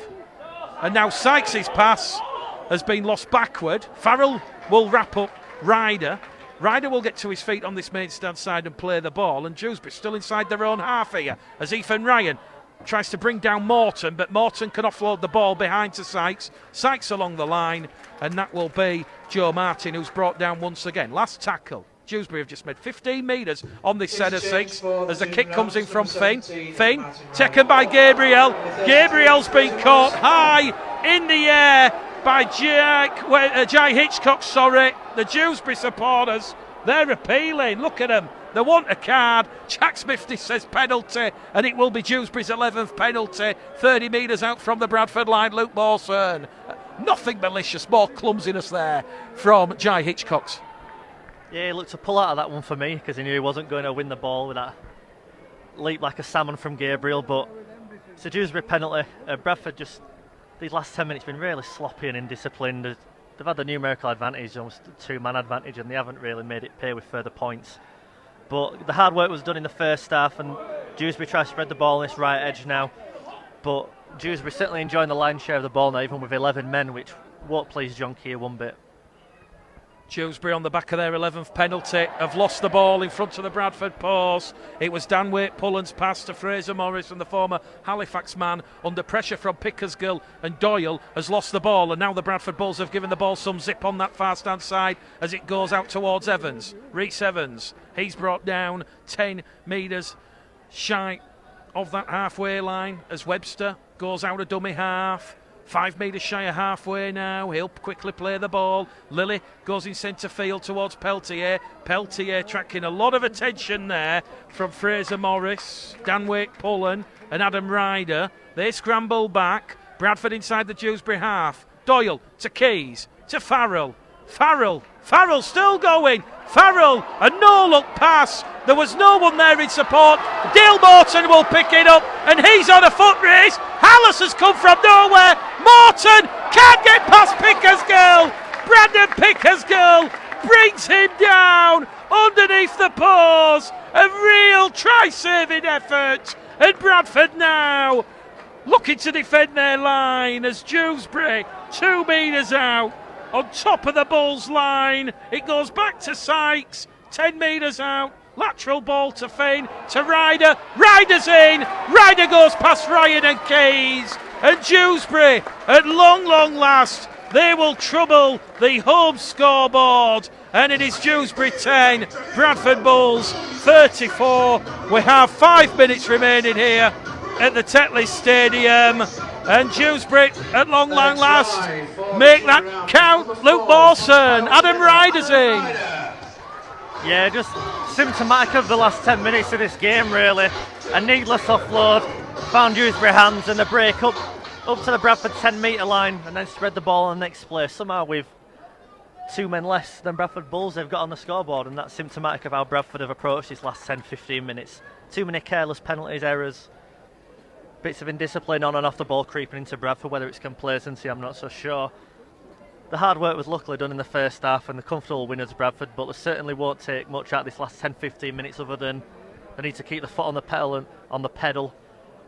And now Sykes' pass has been lost backward. Farrell will wrap up Ryder. Ryder will get to his feet on this main stand side and play the ball. And Dewsbury still inside their own half here as Ethan Ryan tries to bring down Morton, but Morton can offload the ball behind to Sykes. Sykes along the line, and that will be Joe Martin, who's brought down once again. Last tackle. Dewsbury have just made 15 metres on this set of 6 as the kick comes in from Fane. Fane taken by Gabriel. Gabriel's been caught high in the air by Jai Hitchcock. The Dewsbury supporters, they're appealing. Look at them. They want a card. Jack Smith says penalty, and it will be Dewsbury's 11th penalty. 30 metres out from the Bradford line, Luke Mawson. Nothing malicious, more clumsiness there from Jai Hitchcock's. Yeah, he looked to pull out of that one for me because he knew he wasn't going to win the ball with that leap like a salmon from Gabriel, but it's a Dewsbury penalty. Bradford just, these last 10 minutes, been really sloppy and indisciplined. They've had the numerical advantage, almost a two-man advantage, and they haven't really made it pay with further points. But the hard work was done in the first half, and Dewsbury tries to spread the ball on this right edge now. But Dewsbury certainly enjoying the lion's share of the ball now, even with 11 men, which won't please John Keir one bit. Dewsbury on the back of their 11th penalty have lost the ball in front of the Bradford post. It was Danwick Pullen's pass to Fraser Morris, and the former Halifax man under pressure from Pickersgill, and Doyle has lost the ball, and now the Bradford Bulls have given the ball some zip on that far stand side as it goes out towards Evans. Reece Evans, he's brought down 10 metres shy of that halfway line as Webster goes out of dummy half. 5 metres shy of halfway now. He'll quickly play the ball. Lilly goes in centre field towards Peltier. Peltier tracking a lot of attention there from Fraser Morris, Danwick Pullen and Adam Ryder. They scramble back. Bradford inside the Dewsbury half. Doyle to Keys to Farrell. Farrell still going. Farrell, a no-look pass. There was no one there in support. Dale Morton will pick it up, and he's on a foot race. Hallis has come from nowhere. Morton can't get past Pickersgill. Brandon Pickersgill brings him down underneath the paws. A real try-saving effort. And Bradford now looking to defend their line as Dewsbury 2 metres out. On top of the Bulls line, it goes back to Sykes, 10 metres out, lateral ball to Fane, to Ryder, Ryder's in, Ryder goes past Ryan and Keys, and Dewsbury, at long last, they will trouble the home scoreboard, and it is Dewsbury 10, Bradford Bulls 34. We have 5 minutes remaining here at the Tetley Stadium. And Dewsbury, at long last, make that count. Luke Mawson, Adam Ryder's in. Yeah, just symptomatic of the last 10 minutes of this game, really. A needless offload, found Dewsbury hands, and a break up to the Bradford 10-metre line, and then spread the ball on the next play. Somehow with 2 men less than Bradford Bulls they've got on the scoreboard, and that's symptomatic of how Bradford have approached these last 10-15 minutes. Too many careless penalties, errors. Bits of indiscipline on and off the ball creeping into Bradford, whether it's complacency, I'm not so sure. The hard work was luckily done in the first half and the comfortable winners Bradford, but they certainly won't take much out of this last 10-15 minutes other than they need to keep the foot on the pedal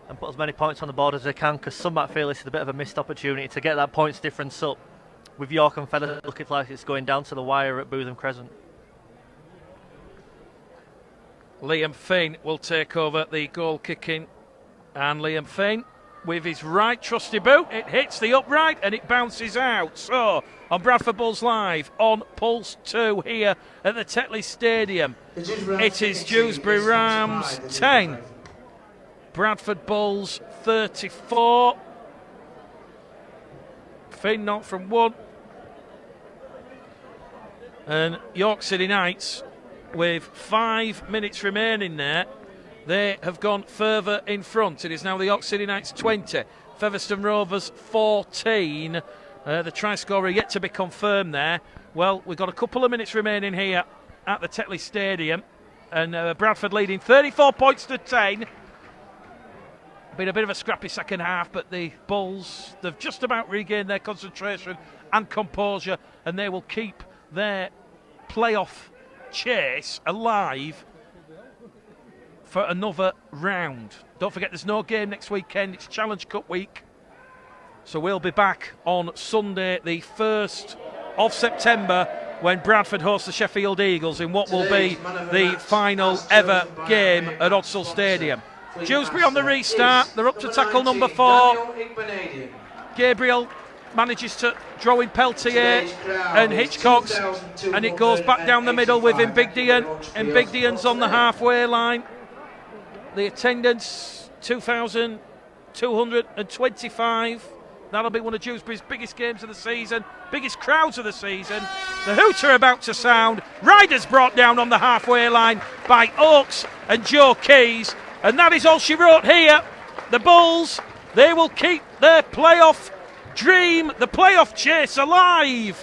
and put as many points on the board as they can, because some might feel this is a bit of a missed opportunity to get that points difference up with York and Feather looking like it's going down to the wire at Bootham Crescent. Liam Fane will take over the goal kicking. And Liam Fane with his right trusty boot. It hits the upright and it bounces out. So, on Bradford Bulls Live, on Pulse 2 here at the Tetley Stadium, it is Dewsbury Rams 10, Bradford Bulls 34. Finn not from 1. And York City Knights, with 5 minutes remaining there, they have gone further in front. It is now the York City Knights 20, Featherstone Rovers 14. The try scorer yet to be confirmed there. Well, we've got a couple of minutes remaining here at the Tetley Stadium, and Bradford leading 34 points to 10. Been a bit of a scrappy second half, but the Bulls, they've just about regained their concentration and composure, and they will keep their playoff chase alive for another round. Don't forget, there's no game next weekend. It's Challenge Cup week. So we'll be back on Sunday, the 1st of September, when Bradford hosts the Sheffield Eagles in what will be the final ever game at Odsal Stadium. Dewsbury on the restart. They're up to tackle number 4. Gabriel manages to draw in Peltier and Hitchcock's, and it goes back down the middle with Mbigdian. Mbigdian's on the halfway line. The attendance, 2,225. That'll be one of Dewsbury's biggest games of the season, biggest crowds of the season. The hooter about to sound. Riders brought down on the halfway line by Oakes and Joe Keys. And that is all she wrote here. The Bulls, they will keep their playoff dream, the playoff chase alive.